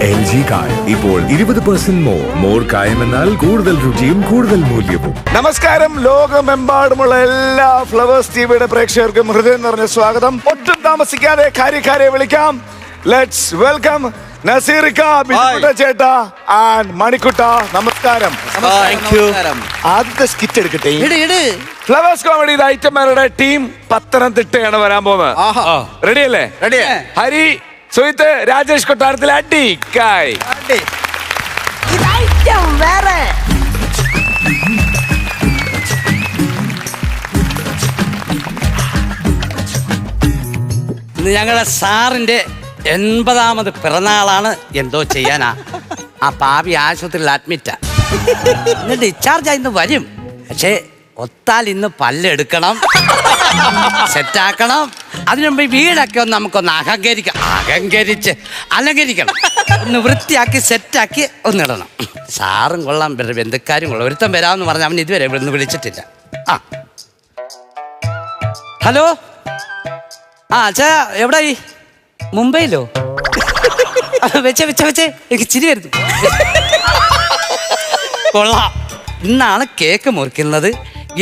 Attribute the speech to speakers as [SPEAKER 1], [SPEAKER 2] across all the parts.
[SPEAKER 1] LG കായം ഇപ്പോൾ 20% more കായം എന്നാൽ കൂടുതൽ രുചിയും കൂടുതൽ മൂല്യവും.
[SPEAKER 2] നമസ്കാരം. ലോകമെമ്പാടുമുള്ള എല്ലാ ഫ്ലവേഴ്സ് ടിവിയുടെ പ്രേക്ഷകർക്കും ഹൃദയം നിറഞ്ഞ സ്വാഗതം. ഒട്ടും താമസിക്കാതെ കാര്യക്കാരെ വിളിക്കാം. ലെറ്റ്സ് വെൽക്കം നസീറിക്ക, ബിജുക്കുട്ട ചേട്ടാ ആൻഡ് മണിക്കുട്ട. നമസ്കാരം. ആദ്യത്തെ സ്കിറ്റ് എടുക്കട്ടെ. ഫ്ലവേഴ്സ് കോമഡി ഐറ്റംമാരുടെ ടീം പത്തനംതിട്ടയാണ് വരാൻ പോകുന്നത്. റെഡി അല്ലേ? ഹരി, സുഹിത്ത്, രാജേഷ് കൊട്ടാരത്തിൽ അടി കായ്.
[SPEAKER 3] ഞങ്ങളുടെ സാറിന്റെ 80ാമത് പിറന്നാളാണ്. എന്തോ ചെയ്യാനാ, ആ പാവി ആശുപത്രിയിൽ അഡ്മിറ്റാ. ഇന്ന് ഡിസ്ചാർജ് ഇന്ന് വരും. പക്ഷേ ഒത്താൽ ഇന്ന് പല്ലെടുക്കണം, സെറ്റാക്കണം. അതിനുമുമ്പ് വീടൊക്കെ ഒന്ന് നമുക്കൊന്ന് അഹങ്കരിച്ച് അലങ്കരിക്കണം. ഒന്ന് വൃത്തിയാക്കി സെറ്റാക്കി ഒന്നിടണം. സാറും കൊള്ളാം, ബന്ധുക്കാരും കൊള്ളാം. ഒരുത്തം വരാമെന്ന് പറഞ്ഞ് അവൻ ഇതുവരെ ഇവിടുന്ന് വിളിച്ചിട്ടില്ല. ആ ഹലോ, ആ അച്ഛാ എവിടായി? മുംബൈയിലോ? വെച്ചേ എനിക്ക് ചിരി വരുന്നു. കൊള്ളാം. ഇന്നാണ് കേക്ക് മുറിക്കുന്നത്.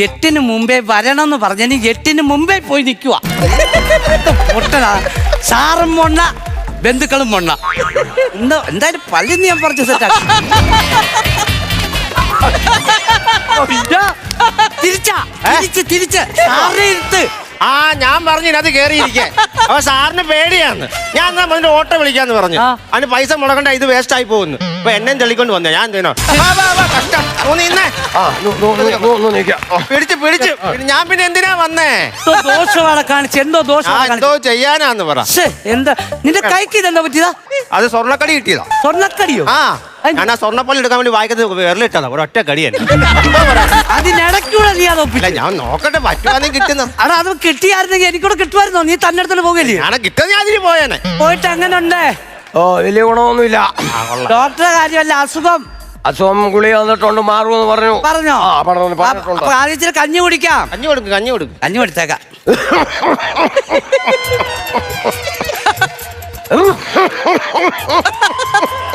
[SPEAKER 3] 8-ന് മുമ്പേ വരണം എന്ന് പറഞ്ഞ 8-ന് മുമ്പേ പോയി നിൽക്കുക. പൊട്ടനാ. സാറും മൊണ്ണ, ബന്ധുക്കളും മൊണ്ണ. എന്തായാലും പള്ളിന്ന് ഞാൻ പറഞ്ഞു സെറ്റാക്കി. തിരിച്ച് സാറിനെ ഇരുത്ത്.
[SPEAKER 4] ആ ഞാൻ പറഞ്ഞു ഇതിനകത്ത് കയറിയിരിക്കേ. അപ്പൊ സാറിന് പേടിയാന്ന്. ഞാൻ എന്നാ അതിന്റെ ഓട്ടോ വിളിക്കാന്ന് പറഞ്ഞു. അതിന് പൈസ മുടക്കണ്ട, ഇത് വേസ്റ്റ് ആയി പോകുന്നു. അപ്പൊ എന്നെ തെളിക്കൊണ്ട് വന്നേ. ഞാൻ എന്തേനോ കഷ്ടം. പിടിച്ച് ഞാൻ പിന്നെ എന്തിനാ വന്നേ?
[SPEAKER 3] ദോഷമാണ് കാണിച്ച്.
[SPEAKER 4] എന്തോ ചെയ്യാനാന്ന് പറ.
[SPEAKER 3] എന്താ നിന്റെ കൈക്ക് ഇതെന്താ പറ്റിയതാ?
[SPEAKER 4] അത് സ്വർണ്ണക്കടി കിട്ടിയതാ.
[SPEAKER 3] സ്വർണ്ണക്കടിയോ?
[SPEAKER 4] ആ ഞാൻ ആ സ്വർണ്ണപ്പള്ളി എടുക്കാൻ വേണ്ടി വായിക്കുന്നത് വിരലിട്ടതാ. ഒരൊറ്റ കടിയാണ്.
[SPEAKER 3] അതിനിടയ്ക്കൂടെ നീ അതോപ്പില്ല.
[SPEAKER 4] ഞാൻ നോക്കട്ടെ പറ്റുവാന്ന് കിട്ടുന്നു.
[SPEAKER 3] അടാ അത് കിട്ടിയായിരുന്നെങ്കിൽ എനിക്കൂടെ കിട്ടുമായിരുന്നോ? നീ തന്നെ അടുത്തോട്ട് പോകല്ലേ?
[SPEAKER 4] ഞാൻ കിട്ടുന്ന ഞാൻ അതിന് പോയേനെ.
[SPEAKER 3] പോയിട്ട് അങ്ങനെ ഉണ്ട്.
[SPEAKER 5] ഓ വലിയ ഗുണമൊന്നുമില്ല.
[SPEAKER 3] ഡോക്ടറെ കാര്യമല്ല, അസുഖം
[SPEAKER 5] ഗുളിക വന്നിട്ടുണ്ട്, മാറുമെന്ന്
[SPEAKER 3] പറഞ്ഞോ? അപ്പൊ ആദ്യം ഇച്ചിരി കഞ്ഞി കുടിക്കാം.
[SPEAKER 4] കഞ്ഞി
[SPEAKER 3] കൊടുത്തേക്കാം.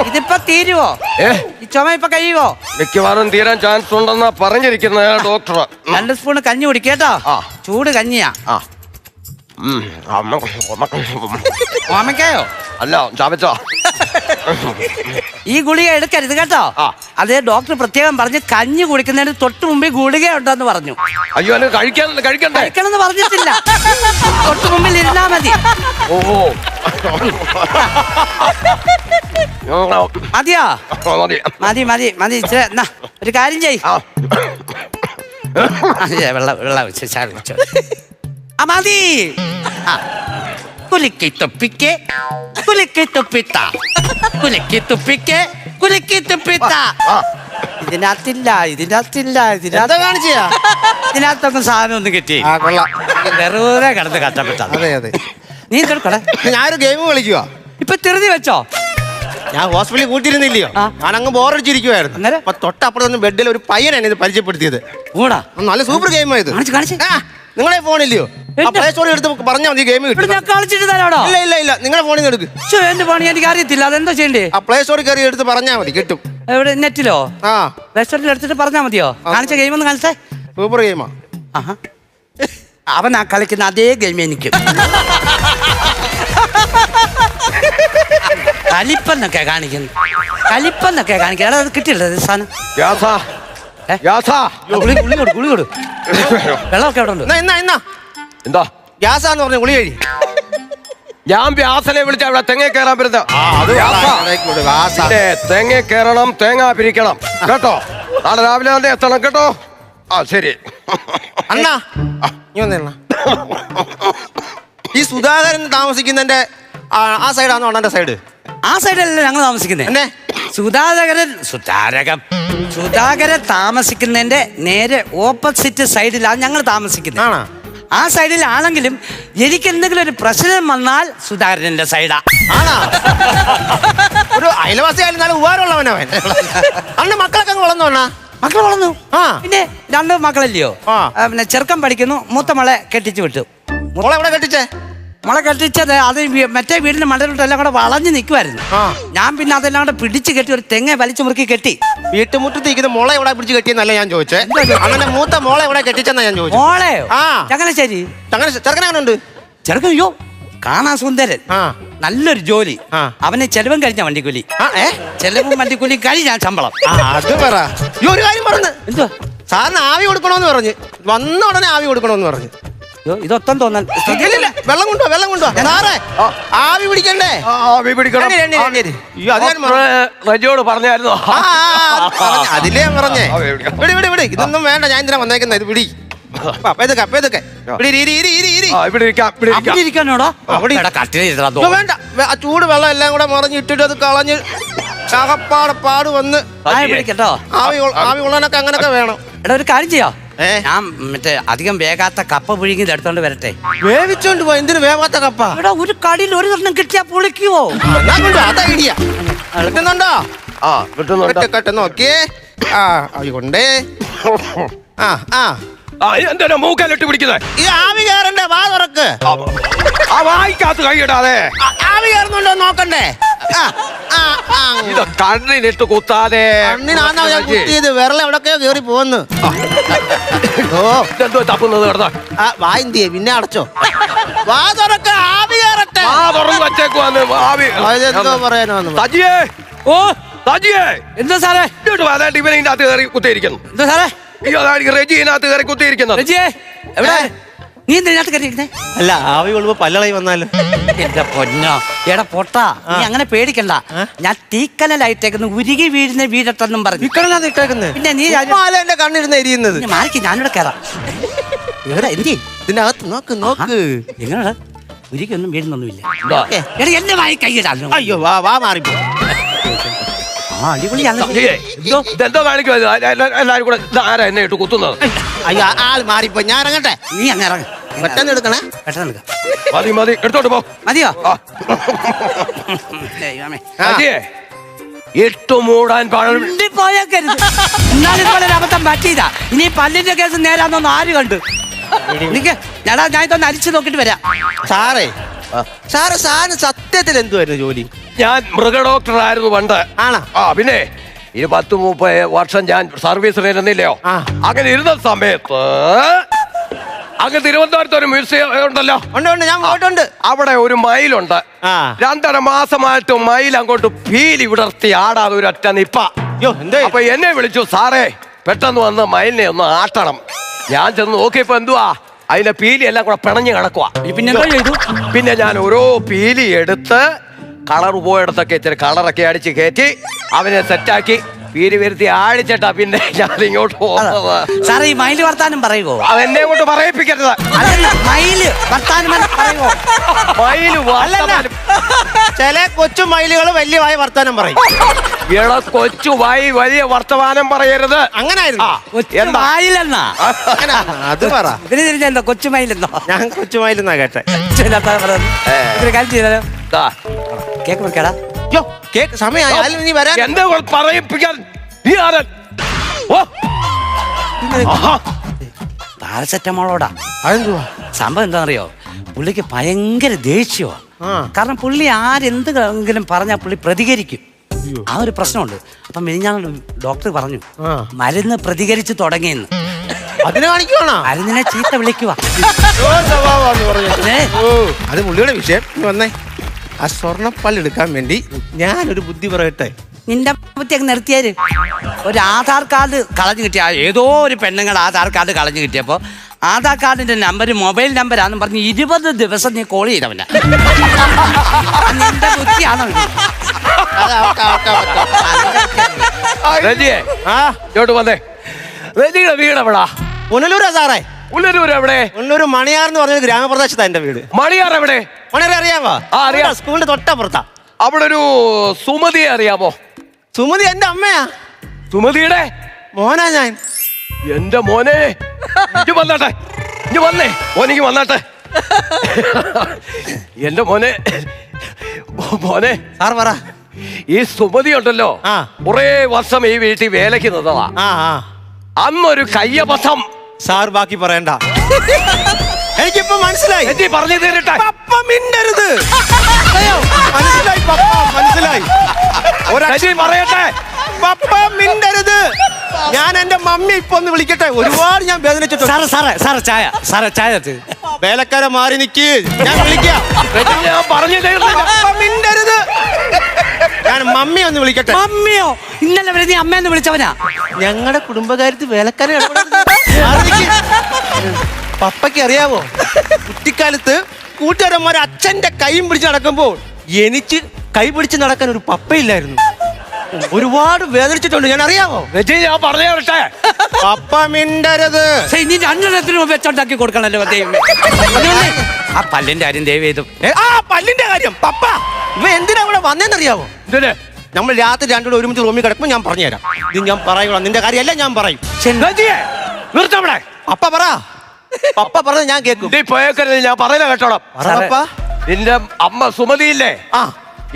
[SPEAKER 3] ഇതിപ്പോ തീരുവോ? ഈ ചുമ ഇപ്പൊ കഴിയുവോ?
[SPEAKER 5] മിക്കവാറും തീരാൻ ചാൻസ് ഉണ്ടെന്നാ പറഞ്ഞിരിക്കുന്ന ഡോക്ടർ.
[SPEAKER 3] 2 സ്പൂൺ കഞ്ഞി കുടിക്കേട്ടോ. ചൂട് കഞ്ഞിയാ. ഓമയ്ക്കായോ?
[SPEAKER 5] അല്ല, ചാവച്ചോ.
[SPEAKER 3] ഈ ഗുളിക എടുക്കരുത് കേട്ടോ. അതേ ഡോക്ടർ പ്രത്യേകം പറഞ്ഞ് കഞ്ഞി കുടിക്കുന്നതിന് തൊട്ട് മുമ്പേ ഗുളിക ഉണ്ടെന്ന് പറഞ്ഞു.
[SPEAKER 5] അയ്യോ, അത് കഴിക്കണമെന്ന്
[SPEAKER 3] പറഞ്ഞിട്ടില്ല. തൊട്ട് മുമ്പിൽ ഇരുന്നാ മതി. മതിയോ? മതി. ഒരു കാര്യം ചെയ്. വെള്ളം മതി. കുലുക്കി തുപ്പിക്ക്, കുലുക്കി തുപ്പിത്ത, കുലുക്കി തുപ്പിക്ക്, കുലുക്കി തുപ്പിത്ത. ഇതിനകത്തൊന്നും സാധനം ഒന്നും കിട്ടി. വെറുതെ കിടന്ന് കഷ്ടപ്പെട്ട. നീ എന്തെടുക്കട?
[SPEAKER 4] ഞാനൊരു ഗെയിം കളിക്കുക.
[SPEAKER 3] ഇപ്പൊ തിരുതി വെച്ചോ?
[SPEAKER 4] ഞാൻ ഹോസ്പിറ്റലിൽ കൂട്ടിയിരുന്നില്ലയോ? ഞാൻ അങ്ങ് ബോറടിച്ചിരിക്കുവായിരുന്നു. അപ്പൊ തൊട്ടപ്പുറത്ത് ബെഡിൽ ഒരു പയ്യനാണ് ഇത് പരിചയപ്പെടുത്തിയത്. നല്ല സൂപ്പർ ഗെയിം ആയത്. നിങ്ങളെ ഫോണില്ലയോ? പ്ലേ സ്റ്റോറിൽ എടുത്ത് പറഞ്ഞാൽ മതി, ഗെയിം കിട്ടും. ഇല്ല നിങ്ങളെ ഫോണിൽ നിന്ന് എടുക്ക്.
[SPEAKER 3] എന്റെ ഫോൺ എനിക്ക് അറിയത്തില്ല, അതെന്താ ചെയ്യണ്ടേ?
[SPEAKER 4] ആ പ്ലേ സ്റ്റോറിൽ കയറി എടുത്ത് പറഞ്ഞാൽ മതി, കിട്ടും.
[SPEAKER 3] എവിടെ? നെറ്റിലോ? പ്ലേ സ്റ്റോറിൽ എടുത്തിട്ട് പറഞ്ഞാൽ മതിയോ? കാണിച്ച ഗെയിം ഒന്ന് കാണിച്ചേ.
[SPEAKER 4] സൂപ്പർ ഗെയിമാ.
[SPEAKER 3] അവൻ ആ കളിക്കുന്ന അതേ ഗെയിം എനിക്ക്. കലിപ്പെന്നൊക്കെ കാണിക്കുന്നു. അത് കിട്ടിയില്ലേ സാധനം? ഗുളി കൊടു. വെള്ളമൊക്കെ അവിടെ ഉണ്ട്.
[SPEAKER 5] എന്താ
[SPEAKER 4] ഗ്യാസാന്ന് പറഞ്ഞ ഗുളി കഴി.
[SPEAKER 5] ഞാൻ വ്യാസനെ വിളിച്ച അവിടെ തെങ്ങ കയറാൻ പറ്റുന്ന തെങ്ങ കയറണം, തേങ്ങ പിരിക്കണം കേട്ടോ. നാളെ രാവിലെ തന്നെ എത്തണം കേട്ടോ. ശരി
[SPEAKER 4] അണ്ണാ. ഈ സുധാകരൻ താമസിക്കുന്നതിന്റെ ആ സൈഡാണോ അണ്ണന്റെ സൈഡ്?
[SPEAKER 3] ആ സൈഡല്ലേ ഞങ്ങൾ താമസിക്കുന്നേ. സുധാകരൻ താമസിക്കുന്നതിന്റെ നേരെ ഓപ്പോസിറ്റ് സൈഡിലാണ് ഞങ്ങൾ താമസിക്കുന്നത്. ആ സൈഡിലാണെങ്കിലും എനിക്ക് എന്തെങ്കിലും ഒരു പ്രശ്നം വന്നാൽ സുധാകരന്റെ സൈഡാ.
[SPEAKER 4] ഒരു അയൽവാസി ആയിരുന്നാലും ഉപകാരമുള്ളവനവൻ. അന്ന് മക്കളൊക്കെ വളർന്നോണ്ണ?
[SPEAKER 3] മക്കൾ വളർന്നു. പിന്നെ 2 മക്കളല്ലയോ? പിന്നെ ചെറുക്കൻ പഠിക്കുന്നു, മൂത്ത മകളെ കെട്ടിച്ചു വിട്ടു.
[SPEAKER 4] മോളെ എവിടെ കെട്ടിച്ചേ?
[SPEAKER 3] മോളെ കെട്ടിച്ചത് അത് മറ്റേ വീടിന്റെ മണ്ടലോട്ടെല്ലാം കൂടെ വളഞ്ഞു നിൽക്കുമായിരുന്നു. ഞാൻ പിന്നെ അതെല്ലാം കൂടെ പിടിച്ചു കെട്ടി ഒരു തെങ്ങ വലിച്ചു മുറുക്കി കെട്ടി.
[SPEAKER 4] വീട്ടുമുറ്റത്ത് ഇരിക്കുന്ന മോളെ എവിടെ പിടിച്ച് കെട്ടിയെന്നല്ല ഞാൻ ചോദിച്ചേ. അങ്ങനെ മൂത്ത മോളെ എവിടെ കെട്ടിച്ചെന്നാ ഞാൻ ചോദിച്ചു.
[SPEAKER 3] മോളെയോ? ചങ്ങനാശ്ശേരി.
[SPEAKER 4] ചെറുക്കനാണുണ്ട്.
[SPEAKER 3] ചെറുക്കൻ അയ്യോ കാണാൻ സുന്ദരൻ, നല്ലൊരു ജോലി. അവന് ചെലവും കഴിഞ്ഞ വണ്ടിക്കൂലി. ചെലവും വണ്ടിക്കൂലി കഴിഞ്ഞ ശമ്പളം.
[SPEAKER 4] അത് പറ. ഒരു കാര്യം പറഞ്ഞു.
[SPEAKER 3] എന്തോ?
[SPEAKER 4] സാറിന് ആവി കൊടുക്കണമെന്ന് പറഞ്ഞു. വന്ന ഉടനെ ആവി കൊടുക്കണമെന്ന് പറഞ്ഞു.
[SPEAKER 3] ഇതൊത്തം തോന്നാൻ
[SPEAKER 4] വെള്ളം കൊണ്ടുവാ സാറേ. ആവി പിടിക്കണ്ടേ?
[SPEAKER 5] ആവി പിടിക്കണം. റജിയോട് പറഞ്ഞായിരുന്നു.
[SPEAKER 4] അതിലേ ഞാൻ പറഞ്ഞേ. വിടി ഇതൊന്നും വേണ്ട. ഞാൻ എന്തിനാ വന്നേക്കുന്നത്? ഇത് പിടി. വേണ്ട, ആ ചൂട് വെള്ളം എല്ലാം കൂടെ മറിഞ്ഞിട്ടിട്ട് അത് കളഞ്ഞ് പാട് വന്ന് ആവി കൊള്ളാനൊക്കെ അങ്ങനൊക്കെ വേണം.
[SPEAKER 3] എടാ ഒരു കാര്യം ചെയ്യാ, ഞാൻ മറ്റേ അധികം വേഗാത്ത കപ്പ പുഴുങ്ങി എടുത്തോണ്ട് വരട്ടെ.
[SPEAKER 4] വേവിച്ചോണ്ട് പോ. എന്തിനു വേവാത്ത കപ്പ?
[SPEAKER 3] എടാ ഒരു കടിയിൽ ഒരു കഷ്ണം കിട്ടിയാ പൊളിക്കുവോ?
[SPEAKER 4] അതാ ഐഡിയ. കിട്ടുന്നുണ്ടോ? കേട്ടോ നോക്കിയേ. കൊണ്ടേ
[SPEAKER 5] എന്താ മൂക്കല്ലിട്ട് പിടിക്കുന്നത്?
[SPEAKER 4] ഈ ആവി കയറണ്ടേ? വാ തുറക്ക്.
[SPEAKER 5] ആ വായിക്കകത്ത് കൈയിടാതെ.
[SPEAKER 4] ആവി കയറുന്നുണ്ടോ നോക്കണ്ടേ?
[SPEAKER 5] കണ്ണിനിട്ട് കുത്താതെ.
[SPEAKER 4] കണ്ണിനാന്നാ ഞാൻ കുത്തിയത്. വിരൽ എവിടൊക്കെയോ കേറി പോന്ന്.
[SPEAKER 5] എന്തോ തപ്പുന്നത് കിടന്നാ.
[SPEAKER 4] വായിന്തിയെ പിന്നെ അടച്ചോ. വാ തുറക്ക്. ആവി കയറട്ടെ. എന്തോ പറയാനോ
[SPEAKER 5] സജിയേ.
[SPEAKER 3] ഓ
[SPEAKER 5] സജിയേ.
[SPEAKER 3] എന്താ സാറേ?
[SPEAKER 5] ഇവനെ അകത്ത് കയറി കുത്തിയിരിക്കുന്നു.
[SPEAKER 3] എന്താ സാറേ?
[SPEAKER 5] റജിനകത്ത് കയറി കുത്തിയിരിക്കുന്നത്.
[SPEAKER 3] എവിടെ? നീ എന്തിനകത്ത് കയറിയിരിക്കുന്നേ?
[SPEAKER 4] അല്ല, ആവി കൊള്ളുമ്പോ പല്ലളയി വന്നാലും.
[SPEAKER 3] എന്റെ പൊന്നോ, എടാ പൊട്ടാ, നീ അങ്ങനെ പേടിക്കണ്ട. ഞാൻ തീക്കനലായിട്ടേക്കുന്നു, ഉരുകി വീഴുന്ന വീഴട്ടെന്നും പറഞ്ഞു. പിന്നെ നീ
[SPEAKER 4] എന്റെ കണ്ണിരുന്ന് എരിയുന്നത്.
[SPEAKER 3] മാറിക്ക്, ഞാനിവിടെ കയറാം. എവിടെ എന്തി
[SPEAKER 4] ഇതിനകത്ത് നോക്ക്.
[SPEAKER 3] എങ്ങനെയാ? ഉരുകി ഒന്നും വീഴുന്നൊന്നുമില്ല. എന്നെ വായി കൈയിടാ.
[SPEAKER 4] അയ്യോ വാ മാറിപ്പോ.
[SPEAKER 5] ഇതെന്തോ കാണിക്കും എല്ലാരും കൂടെ. ആരാ എന്നെ ഇട്ട് കുത്തുന്നത്?
[SPEAKER 4] അയ്യോ ആള് മാറിപ്പോ. ഞാൻ ഇറങ്ങട്ടെ.
[SPEAKER 3] നീ അങ്ങ് ഇറങ്ങ.
[SPEAKER 4] പെട്ടെന്ന് എടുക്കണേ.
[SPEAKER 3] പെട്ടെന്ന് എടുക്കാം.
[SPEAKER 5] മതി എടുത്തോട്ട് പോ.
[SPEAKER 3] മതിയോ?
[SPEAKER 5] ഇട്ടു മൂടാൻ
[SPEAKER 3] പോയേക്കരുത്. എന്നാലും പോലെ അബദ്ധം പറ്റിയതാ. ഇനി പല്ലിന്റെ കേസ് നേരാന്നൊന്നും ആര് കണ്ടു? എനിക്ക് ഞാൻ ഇതൊന്ന് അരിച്ചു നോക്കിട്ട് വരാം.
[SPEAKER 4] സാറിന് സത്യത്തിൽ എന്തുവായിരുന്നു ജോലി?
[SPEAKER 5] ഞാൻ മൃഗ ഡോക്ടറായിരുന്നു പണ്ട്.
[SPEAKER 4] ആണോ?
[SPEAKER 5] പിന്നെ 20-30 വർഷം ഞാൻ സർവീസിലിരുന്നില്ലയോ. അങ്ങനെ ഇരുന്ന സമയത്ത് അങ്ങ് തിരുവനന്തപുരത്ത് ഒരു മ്യൂസിയം ഉണ്ടല്ലോ.
[SPEAKER 4] ഞാൻ പോയിട്ടുണ്ട്.
[SPEAKER 5] അവിടെ ഒരു മയിലുണ്ട്. 2.5 മാസമായിട്ട് മയിൽ അങ്ങോട്ട് പീലി വിടർത്തി ആടാതെ ഒരൊറ്റ നിപ്പ. അപ്പൊ എന്നെ വിളിച്ചു, സാറേ പെട്ടെന്ന് വന്ന് മയിലിനെ ഒന്ന് ആട്ടണം. ഞാൻ ചെന്ന് നോക്കിയപ്പോ എന്തുവാ, അതിന്റെ പീലി എല്ലാം കൂടെ പിണഞ്ഞു കിടക്കുവാ. പിന്നെ ഞാൻ ഓരോ പീലി എടുത്ത് കളർ പോയിടത്തൊക്കെ ഇച്ചിരി കളറൊക്കെ അടിച്ച് കയറ്റി അവനെ സെറ്റാക്കി പീലി വരുത്തി ആടിച്ചിട്ടാ പിന്നെ ഞാൻ ഇങ്ങോട്ട് പോകുന്നത്.
[SPEAKER 3] സാറേ ഈ മയില് വർത്താനം പറയുവോ?
[SPEAKER 5] അതെന്നെ കൊണ്ട് പറയിപ്പിക്കരുത്.
[SPEAKER 3] മയില് വർത്താനം പറയുവോ?
[SPEAKER 4] ചില കൊച്ചു മയിലുകൾ വലിയ വായി വർത്താനം പറയും.
[SPEAKER 5] കൊച്ചു വായി വലിയ വർത്തമാനം പറയരുത്.
[SPEAKER 4] അങ്ങനായിരുന്നു.
[SPEAKER 3] മയിലെന്നാ
[SPEAKER 4] അത് പറ.
[SPEAKER 3] ഇതിന് തിരിച്ചെന്തോ കൊച്ചുമയിലെന്നോ?
[SPEAKER 4] ഞാൻ കൊച്ചുമയിലെന്നാ കേട്ടെ.
[SPEAKER 3] കേക്ക് മുറിക്കാടാ.
[SPEAKER 4] കേക്ക് സമയം നീ വരാൻ.
[SPEAKER 5] എന്നെ പറയിപ്പിക്കാൻ നീ ആരൻ?
[SPEAKER 3] പാരസെറ്റമോളോടാ.
[SPEAKER 4] അതെന്തുവാ
[SPEAKER 3] സംഭവം? എന്താണെന്നറിയോ, പുള്ളിക്ക് ഭയങ്കര ദേഷ്യമാണ്. കാരണം പുള്ളി ആരെന്തെങ്കിലും പറഞ്ഞാൽ പുള്ളി പ്രതികരിക്കും. ആ ഒരു പ്രശ്നമുണ്ട്. അപ്പൊ ഞാൻ ഡോക്ടർ പറഞ്ഞു, മരുന്ന് പ്രതികരിച്ച് തുടങ്ങിയെന്ന്.
[SPEAKER 4] അതിനെ കാണിക്കുവാണോ?
[SPEAKER 3] മരുന്നിനെ ചീത്ത വിളിക്കുക.
[SPEAKER 4] അത് പുള്ളിയുടെ വിഷയം. വന്നേ, ആ സ്വർണ്ണപ്പല്ല് എടുക്കാൻ വേണ്ടി ഞാനൊരു ബുദ്ധി പറയട്ടെ.
[SPEAKER 3] നിന്റെ ബുദ്ധിയൊക്കെ നിർത്തിയാല് ഒരു ആധാർ കാർഡ് കളഞ്ഞു കിട്ടിയ ഏതോ ഒരു പെണ്ണുങ്ങളുടെ ആധാർ കാർഡ് കളഞ്ഞു കിട്ടിയപ്പോ ആധാർ കാർഡിന്റെ നമ്പർ മൊബൈൽ നമ്പരാന്ന് പറഞ്ഞ് 20 ദിവസം നീ കോൾ ചെയ്തവന. നിന്റെ ബുദ്ധിയാണോ?
[SPEAKER 5] ഇങ്ങോട്ട് വന്നേ. റജിയുടെ വീട് എവിടാ?
[SPEAKER 4] പുനലൂരാ സാറേ.
[SPEAKER 5] പുനലൂർ എവിടെ?
[SPEAKER 4] പുനലൂർ മണിയാർ എന്ന് പറഞ്ഞ ഗ്രാമപ്രദേശത്താ എന്റെ വീട്.
[SPEAKER 5] മണിയാർ എവിടെ?
[SPEAKER 4] മണിയാർ അറിയാമോ?
[SPEAKER 5] അറിയാം.
[SPEAKER 4] സ്കൂളിന്റെ തൊട്ടപ്പുറത്താ.
[SPEAKER 5] അവിടെ ഒരു സുമതിയെ അറിയാമോ?
[SPEAKER 4] സുമതി എന്റെ അമ്മയാ.
[SPEAKER 5] സുമതിയുടെ
[SPEAKER 4] മോനാ ഞാൻ.
[SPEAKER 5] എന്റെ മോനെ വന്നാട്ടെ. വന്നേ മോനിക്ക് വന്നാട്ടെ. എന്റെ മോനെ മോനെ
[SPEAKER 4] സാർ പറ.
[SPEAKER 5] ഈ സുമതി ഉണ്ടല്ലോ, കുറെ വർഷം ഈ വീട്ടിൽ വേലയ്ക്ക് നിന്നതാ. അന്നൊരു കയ്യബദ്ധം.
[SPEAKER 4] സാർ ബാക്കി പറയണ്ട. എനിക്കിപ്പോ മനസ്സിലായി.
[SPEAKER 5] എന്തി പറഞ്ഞു തീരട്ടെ.
[SPEAKER 4] പപ്പ മിണ്ടരുത്. മനസ്സിലായി പപ്പ, മനസ്സിലായി.
[SPEAKER 5] പറയട്ടെ.
[SPEAKER 4] പപ്പ മിണ്ടരുത്. ഞാൻ എന്റെ മമ്മി ഇപ്പൊ ഒന്ന് വിളിക്കട്ടെ. ഒരുപാട് ഞാൻ വേദനിച്ചിട്ടുണ്ട്.
[SPEAKER 3] സാറേ ചായ
[SPEAKER 4] വേലക്കാരെ മാറി നിക്ക്, ഞാൻ വിളിക്കാം.
[SPEAKER 5] ഞാൻ പറഞ്ഞു
[SPEAKER 4] പപ്പ മിണ്ടരുത്. ഞാൻ മമ്മി ഒന്ന് വിളിക്കട്ടെ.
[SPEAKER 3] മമ്മിയോ? ഇന്നലെ വരെ നീ അമ്മയെന്ന് വിളിച്ചവനാ.
[SPEAKER 4] ഞങ്ങളുടെ കുടുംബകാര്യത്തിൽ വേലക്കാരെ പപ്പയ്ക്ക് അറിയാവോ, കുട്ടിക്കാലത്ത് കൂട്ടുകാരന്മാർ അച്ഛന്റെ കൈയും പിടിച്ച് നടക്കുമ്പോൾ എനിക്ക് കൈ പിടിച്ച് നടക്കാൻ ഒരു പപ്പയില്ലായിരുന്നു. ഒരുപാട് വേദനിച്ചിട്ടുണ്ട്, ഞാൻ അറിയാമോ.
[SPEAKER 5] ഞാൻ പറഞ്ഞേ.
[SPEAKER 4] പപ്പ മിണ്ടരുത്.
[SPEAKER 3] ഇനി രണ്ടെണ്ണത്തിനും വെച്ചുണ്ടാക്കി കൊടുക്കണല്ലോ. ആ പല്ലിന്റെ കാര്യം ദയവ് ചെയ്തു.
[SPEAKER 4] ആ പല്ലിന്റെ കാര്യം പപ്പ ഇവ എന്തിനാ ഇവിടെ വന്നേന്നറിയാവോ? നമ്മൾ രാത്രി രണ്ടുകൂടെ ഒരുമിച്ച് റൂമിൽ കിടക്കുമ്പോൾ ഞാൻ പറഞ്ഞുതരാം. ഇത് ഞാൻ പറയുക, നിന്റെ കാര്യമല്ല ഞാൻ പറയും.
[SPEAKER 5] നിർത്തവിടെ.
[SPEAKER 4] പപ്പ പറ. പപ്പ പറഞ്ഞത് ഞാൻ കേൾക്കും.
[SPEAKER 5] ഞാൻ പറയുന്ന കേട്ടോളാം. നിന്റെ അമ്മ സുമതിയില്ലേ,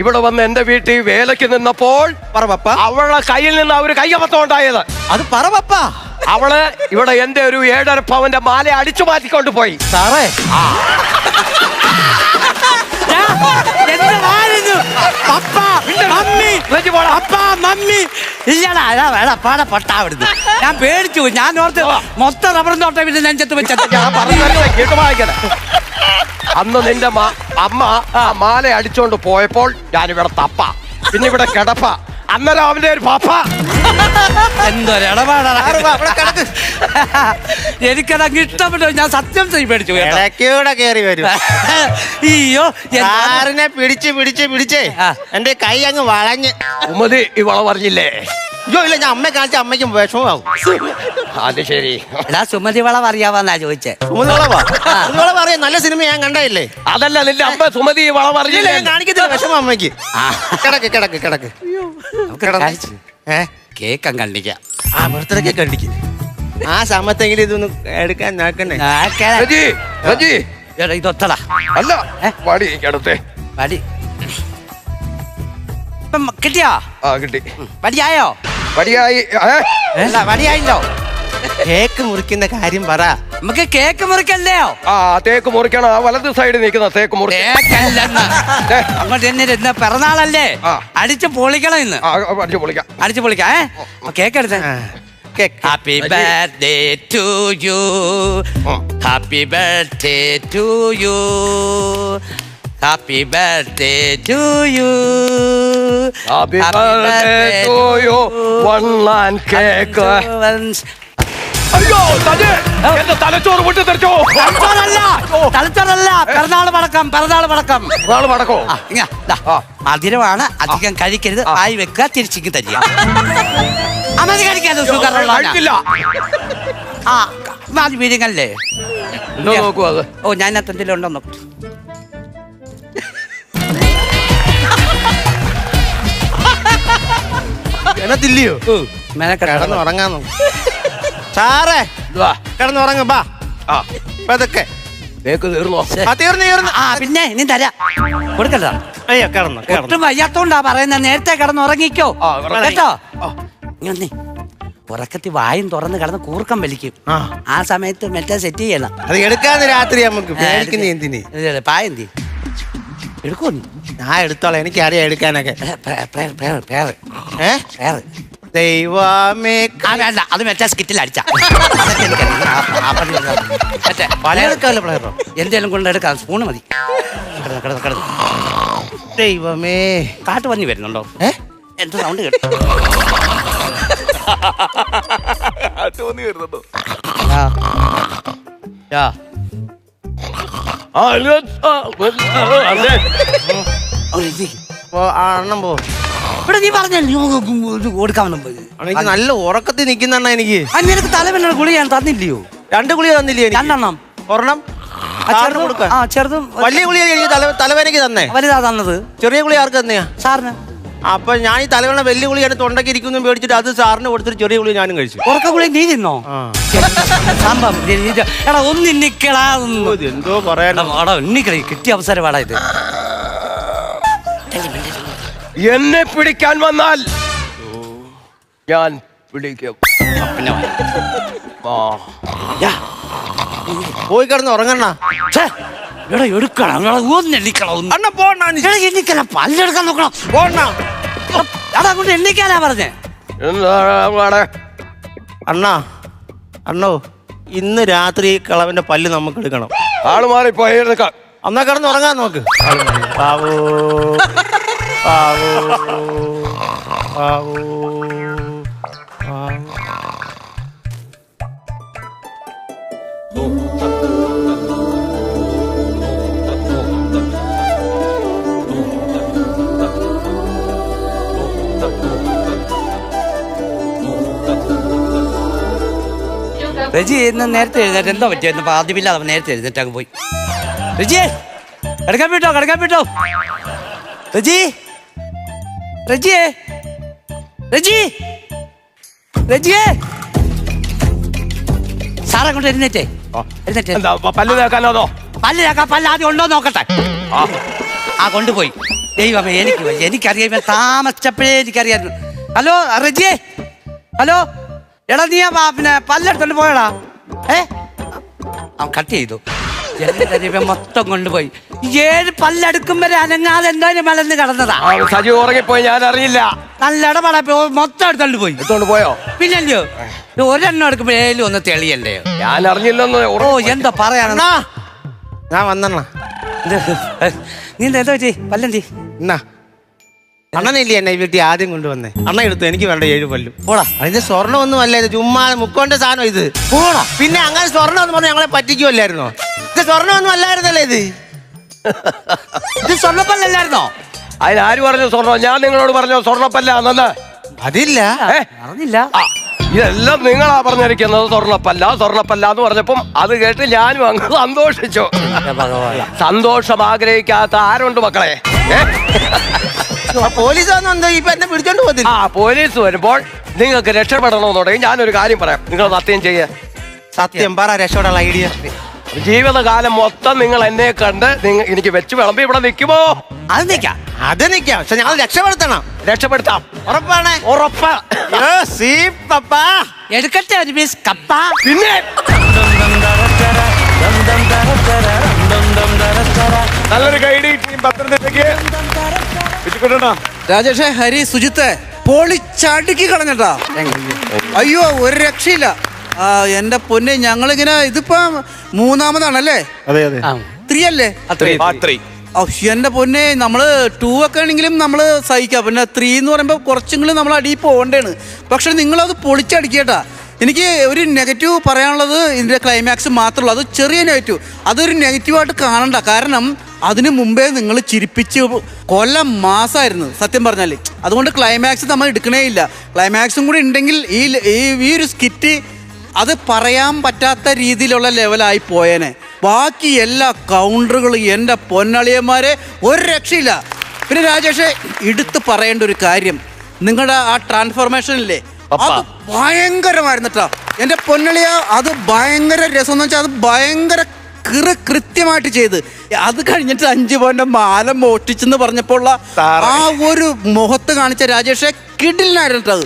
[SPEAKER 5] ഇവിടെ വന്ന് എന്റെ വീട്ടിൽ വേലയ്ക്ക് നിന്നപ്പോൾ അവളുടെ കയ്യിൽ നിന്ന് അവര് കയ്യബദ്ധം ഉണ്ടായത്.
[SPEAKER 4] അത് പറ പപ്പ.
[SPEAKER 5] അവള് ഇവിടെ എന്റെ ഒരു 7.5 പവന്റെ മാല അടിച്ചു മാറ്റിക്കൊണ്ട് പോയി.
[SPEAKER 4] സാറേ
[SPEAKER 3] ഞാൻ പേടിച്ചു. ഞാൻ ഓർത്ത് മൊത്തം റബ്ബറും തോട്ടം പിന്നെ നെഞ്ചത്ത് വെച്ചത്.
[SPEAKER 5] ഞാൻ പറഞ്ഞു. അന്ന് നിന്റെ അമ്മ ആ മാല അടിച്ചോണ്ട് പോയപ്പോൾ ഞാനിവിടെ തപ്പ, പിന്നെ ഇവിടെ കിടപ്പ, അന്നേരം അവന്റെ ഒരു പപ്പ.
[SPEAKER 3] എന്തൊരിടപാടാണ്. എനിക്കതങ്ങ് ഇഷ്ടപ്പെട്ടു. ഞാൻ സത്യം പേടിച്ചു.
[SPEAKER 4] കയറി വരും.
[SPEAKER 3] അയ്യോ,
[SPEAKER 4] സാറിനെ പിടിച്ചേ എന്റെ കൈ അങ്ങ് വളഞ്ഞ്.
[SPEAKER 5] സുമതി ഇവളെ പറഞ്ഞില്ലേ?
[SPEAKER 4] അയ്യോ ഇല്ല, ഞാൻ അമ്മയെ കാണിച്ച അമ്മയ്ക്കും വിഷമാവും.
[SPEAKER 5] അത് ശരി.
[SPEAKER 3] എടാ സുമതി വളവ് അറിയാവാന്നാ ചോദിച്ചേ.
[SPEAKER 4] അറിയാം, നല്ല സിനിമ ഞാൻ കണ്ടല്ലേ.
[SPEAKER 5] അതല്ല, നിന്റെ അമ്മ സുമതി വള പറഞ്ഞില്ലേ?
[SPEAKER 4] ഞാൻ കാണിക്കത്തില്ല, വിഷമം അമ്മയ്ക്ക്. കിടക്ക്.
[SPEAKER 3] കേക്കം കണ്ടിക്കാം.
[SPEAKER 4] ആ ബർത്ത്ഡേ കേക്ക് കണ്ടിക്കും. ആ സമയത്തെങ്കിലും ഇതൊന്ന് എടുക്കാൻ നോക്കണേ.
[SPEAKER 3] ഇതൊത്തടാ.
[SPEAKER 5] അല്ല വടി അടുത്തേ.
[SPEAKER 3] വടി കിട്ടിയോ?
[SPEAKER 5] ആ കിട്ടി.
[SPEAKER 3] വടിയായോ?
[SPEAKER 5] വടിയായി.
[SPEAKER 3] വടിയായില്ലോ.
[SPEAKER 4] കേക്ക് മുറിക്കുന്ന കാര്യം പറ.
[SPEAKER 3] നമുക്ക് കേക്ക് മുറിക്കല്ലയോ?
[SPEAKER 5] ആ തേക്ക് മുറിക്കണം. ആ വലത് സൈഡിൽ നിൽക്കുന്ന തേക്ക്
[SPEAKER 3] മുറിക്കല്ലെന്ന്. അങ്ങോട്ട് തന്നെ പിറന്നാളല്ലേ, അടിച്ച് പൊളിക്കണം ഇന്ന്. അടിച്ചു പൊളിക്കാം. കേക്ക് എടുത്തേ. Happy birthday to you, happy birthday to you, happy birthday to you,
[SPEAKER 5] happy birthday to you. One and cake. അയ്യോ എന്റെ തലച്ചോറ് പൊട്ടി തെറിച്ചോ.
[SPEAKER 3] തലച്ചോറല്ല, പിറന്നാള് പടക്കം.
[SPEAKER 5] മടക്കോ?
[SPEAKER 3] മധുരമാണ്, അധികം കഴിക്കരുത്. ആയി വെക്കുക, തിരിച്ചിക്ക് തരിക. അമതി കഴിക്കാതെ
[SPEAKER 5] കഴിക്കില്ല.
[SPEAKER 3] ആ അത് വീര്യങ്ങളല്ലേ.
[SPEAKER 5] നോക്കൂ അത്.
[SPEAKER 3] ഓ ഞാൻ എന്തെങ്കിലും ഉണ്ടോ നോക്കൂ.
[SPEAKER 4] എന്നത്തില്ലയോ കിടന്നുറങ്ങാൻ സാറേ. കിടന്നുറങ്ങ ബാ. അതൊക്കെ
[SPEAKER 5] തീർന്നോ?
[SPEAKER 4] തീർന്നു.
[SPEAKER 3] ആ പിന്നെ ഇനി തരാം. കൊടുക്കല്ലോ.
[SPEAKER 4] അയ്യോ കിടന്നു.
[SPEAKER 3] ഒട്ടും വയ്യാത്തോണ്ടാ പറയുന്നത്. നേരത്തെ കിടന്നുറങ്ങിക്കോ കേട്ടോ. ഇനി ഉറക്കത്തിൽ വായും തുറന്ന് കിടന്ന് കൂർക്കം വലിക്കും. ആ സമയത്ത് മറ്റേ സെറ്റ് ചെയ്യണം.
[SPEAKER 4] അത് എടുക്കാന്ന് രാത്രി നമുക്ക് എന്തിന്
[SPEAKER 3] പായന്തി എടുക്കോ?
[SPEAKER 4] ഞാൻ എടുത്തോളാം, എനിക്കറിയാം എടുക്കാനൊക്കെ. ദൈവമേ
[SPEAKER 3] വേണ്ട, അത് മറ്റേ സ്കിറ്റിൽ അടിച്ച എന്തേലും കൊണ്ടെടുക്കാം. സ്പൂണ് മതി.
[SPEAKER 4] ദൈവമേ
[SPEAKER 3] കാട്ടു പന്നി വരുന്നുണ്ടോ? എന്ത് സൗണ്ട് കേട്ടോ?
[SPEAKER 4] അണ്ണം പോ.
[SPEAKER 3] ഇവിടെ നീ പറഞ്ഞല്ലോ കൊടുക്കാമെന്നും.
[SPEAKER 4] എനിക്ക് നല്ല ഉറക്കത്തിൽ നിൽക്കുന്ന എനിക്ക്.
[SPEAKER 3] നിനക്ക് തലവേദന ഗുളിക ഞാൻ തന്നില്ലയോ?
[SPEAKER 4] 2 ഗുളിക തന്നില്ലേ?
[SPEAKER 3] 2
[SPEAKER 4] ഒരെണ്ണം
[SPEAKER 3] ചെറുതും
[SPEAKER 4] വലിയ ഗുളിക തലവേദനയ്ക്ക് തന്നെ.
[SPEAKER 3] വലുതാ തന്നത്.
[SPEAKER 4] ചെറിയ ഗുളിക ആർക്ക് തന്നെയാ?
[SPEAKER 3] സാറിന്.
[SPEAKER 4] അപ്പൊ ഞാൻ ഈ തലവേദന വലിയ ഗുളിക എന്റെ തൊണ്ടയ്ക്ക് ഇരിക്കുന്നു മേടിച്ചിട്ട് അത് സാറിന് കൊടുത്തിട്ട് ചെറിയ ഗുളിക ഞാനും കഴിച്ചു.
[SPEAKER 3] ഉറക്ക ഗുളിക നീ തിന്നോ? സംഭവം എടാ ഒന്നിക്കടാ.
[SPEAKER 4] എന്തോ പറയാനോ
[SPEAKER 3] ഒന്നിക്കളി കിട്ടിയ അവസരമാടാ ഇത്.
[SPEAKER 5] എന്നെ പിടിക്കാൻ വന്നാൽ ഞാൻ പിടിക്കും.
[SPEAKER 3] പിന്നെ
[SPEAKER 4] പോയി കിടന്ന് ഉറങ്ങണ്ണ.
[SPEAKER 3] ഇവിടെ എടുക്കണം ഒന്ന് എണ്ണിക്കണം
[SPEAKER 2] അണ്ണ പോണ
[SPEAKER 3] എണ്ണിക്കല പല്ലെടുക്കാൻ നോക്കണം
[SPEAKER 2] പോണ
[SPEAKER 3] അതങ്ങോട്ട് എണ്ണിക്കാനാ പറഞ്ഞേ.
[SPEAKER 4] അണ്ണാ അണ്ണോ ഇന്ന് രാത്രി കളവന്റെ പല്ല് നമുക്ക് എടുക്കണം.
[SPEAKER 5] ആള് മാറിപ്പോയി
[SPEAKER 4] അന്നാ കിടന്ന് ഉറങ്ങാൻ നോക്ക്. പാവോ പാവോ പാവോ പാവോ.
[SPEAKER 3] റജി ഇന്ന് നേരത്തെ എഴുന്നേറ്റ് എന്താ പറ്റിയായിരുന്നു? ആദ്യമില്ലാതെ അവൻ നേരത്തെ എഴുന്നേറ്റ് അങ്ങ് പോയി. റജിയെ കിടക്കാൻ വിട്ടോ റജി റജിയെ റജിയെ സാർ അങ്ങോട്ട് എഴുന്നേറ്റേ.
[SPEAKER 5] പല്ല് തേക്കാനോ?
[SPEAKER 3] പല്ല് ആദ്യം ഉണ്ടോ നോക്കട്ടെ. കൊണ്ടുപോയി. ദൈവമേ എനിക്കറിയാം, താമസിച്ചപ്പോഴേ എനിക്കറിയായിരുന്നു. ഹലോ റജിയെ, ഹലോ എടാ നീ പിന്നെ പല്ലെടുത്തോണ്ട് പോയടാ. അവൻ കട്ട് ചെയ്തു. എന്റെ മൊത്തം കൊണ്ടുപോയി. 7 പല്ലെടുക്കും വരെ അനങ്ങാതെ എന്തായാലും മലന്ന് കിടന്നതാ.
[SPEAKER 5] സജി ഉറങ്ങിപ്പോയി, ഞാൻ അറിയില്ല.
[SPEAKER 3] നല്ല ഇടപെട മൊത്തം എടുത്തോണ്ട് പോയി.
[SPEAKER 5] എടുത്തോണ്ട് പോയോ?
[SPEAKER 3] പിന്നല്ലോ ഒരെണ്ണം എടുക്കുമ്പോഴേലും ഒന്ന് തെളിയണ്ടേ?
[SPEAKER 5] ഞാൻ അറിഞ്ഞില്ലെന്ന്.
[SPEAKER 3] എന്താ പറയാനാ?
[SPEAKER 4] ഞാൻ വന്നെണ്ണ.
[SPEAKER 3] നീ എന്താ പറ്റി? പല്ലെന്തി
[SPEAKER 4] എന്നാ അണ്ണനില്ലേ എന്നെ ഈ വീട്ടിൽ ആദ്യം കൊണ്ടുവന്നേ? അണ്ണ എടുത്തു, എനിക്ക് വേണ്ട 7 പല്ലും.
[SPEAKER 3] പോടാ.
[SPEAKER 4] അതിന്റെ സ്വർണ്ണം ഒന്നും അല്ല ഇത്, ചുമ്മാ മുക്കോന്റെ സാധനം ഇത്.
[SPEAKER 3] പോടാ.
[SPEAKER 4] പിന്നെ അങ്ങനെ സ്വർണ്ണം എന്ന് പറഞ്ഞാൽ ഞങ്ങളെ പറ്റിക്കുമല്ലായിരുന്നോ? ഇത് സ്വർണ്ണം ഒന്നും അല്ലായിരുന്നല്ലേ ഇത്?
[SPEAKER 3] ഇത് സ്വർണ്ണപ്പല്ലല്ലായിരുന്നോ?
[SPEAKER 5] അതിനാര് പറഞ്ഞു സ്വർണ്ണം? ഞാൻ നിങ്ങളോട് പറഞ്ഞോ സ്വർണ്ണപ്പല്ലാന്ന്?
[SPEAKER 4] അതില്ല,
[SPEAKER 3] അറിഞ്ഞില്ല.
[SPEAKER 5] ഇതെല്ലാം നിങ്ങളാ പറഞ്ഞിരിക്കുന്നത് സ്വർണ്ണപ്പല്ല എന്ന് പറഞ്ഞപ്പം അത് കേട്ട് ഞാനും അങ്ങ് സന്തോഷിച്ചു. സന്തോഷം ആഗ്രഹിക്കാത്ത ആരുണ്ട് മക്കളെ?
[SPEAKER 4] പോലീസ് വന്നെന്തോ ഇപ്പൊ എന്നെ പിടിച്ചോണ്ട് പോകുന്നില്ല.
[SPEAKER 5] പോലീസ് വരുമ്പോൾ നിങ്ങൾക്ക് രക്ഷപ്പെടണമെന്നുണ്ടെങ്കിൽ ഞാനൊരു കാര്യം പറയാം. നിങ്ങൾ സത്യം ചെയ്യ.
[SPEAKER 4] സത്യം പറ, രക്ഷപ്പെടാനുള്ള ഐഡിയ.
[SPEAKER 5] ജീവിതകാലം മൊത്തം നിങ്ങൾ എന്നെ കണ്ട് എനിക്ക് വെച്ച് വിളമ്പി ഇവിടെ നിൽക്കുമോ?
[SPEAKER 3] അത് നിൽക്കാം.
[SPEAKER 4] പക്ഷെ ഞങ്ങൾ രക്ഷപ്പെടുത്താം. ഉറപ്പാണ്?
[SPEAKER 5] ഉറപ്പ്.
[SPEAKER 3] എടുക്കട്ടെ ഒരു പീസ് കപ്പ.
[SPEAKER 5] പിന്നെ
[SPEAKER 2] നല്ലൊരു ഗൈഡ് ടീം പത്തനംതിട്ടയ്ക്ക്.
[SPEAKER 6] രാജേഷേ, ഹരി, സുജിത്ത് പൊളിച്ചടുക്കി കളഞ്ഞട്ടാ. അയ്യോ ഒരു രക്ഷയില്ല. എന്റെ പൊന്നെ, ഞങ്ങളിങ്ങനെ ഇതിപ്പോ 3ാമതാണല്ലേ?
[SPEAKER 4] അതെ അതെ.
[SPEAKER 6] 3 അല്ലേ? എന്റെ പൊന്നെ, നമ്മള് 2 ഒക്കെ ആണെങ്കിലും നമ്മള് സഹിക്കാം. പിന്നെ 3 എന്ന് പറയുമ്പോ കുറച്ചെങ്കിലും നമ്മൾ അടിയിൽ പോകണ്ടേണ്. പക്ഷെ നിങ്ങളത് പൊളിച്ചടിക്കട്ടാ. എനിക്ക് ഒരു നെഗറ്റീവ് പറയാനുള്ളത് ഇതിന്റെ ക്ലൈമാക്സ് മാത്രമല്ല. അത് ചെറിയ നെഗറ്റീവ്, അതൊരു നെഗറ്റീവായിട്ട് കാണണ്ട. കാരണം അതിനു മുമ്പേ നിങ്ങൾ ചിരിപ്പിച്ച് കൊല്ലം മാസമായിരുന്നു സത്യം പറഞ്ഞാൽ. അതുകൊണ്ട് ക്ലൈമാക്സ് നമ്മൾ എടുക്കണേ ഇല്ല. ക്ലൈമാക്സും കൂടി ഉണ്ടെങ്കിൽ ഈ ഒരു സ്കിറ്റ് അത് പറയാൻ പറ്റാത്ത രീതിയിലുള്ള ലെവലായി പോയേനെ. ബാക്കി എല്ലാ കൗണ്ടറുകളും എൻ്റെ പൊന്നളിയന്മാരെ ഒരു രക്ഷയില്ല. പിന്നെ രാജേഷ്, എടുത്ത് പറയേണ്ട ഒരു കാര്യം, നിങ്ങളുടെ ആ ട്രാൻസ്ഫോർമേഷനില്ലേ, അത് ഭയങ്കരമായിരുന്നു കേട്ടോ എൻ്റെ പൊന്നളിയ. അത് ഭയങ്കര രസം എന്ന് വെച്ചാൽ അത് ഭയങ്കര കൃത്യമായിട്ട് ചെയ്ത്. അത് കഴിഞ്ഞിട്ട് 5 പവന്റെ മാല മോഷ്ടിച്ചെന്ന് പറഞ്ഞപ്പോൾ ആ ഒരു മുഖത്ത് കാണിച്ച രാജേഷെ കിടിലായിരുന്നു.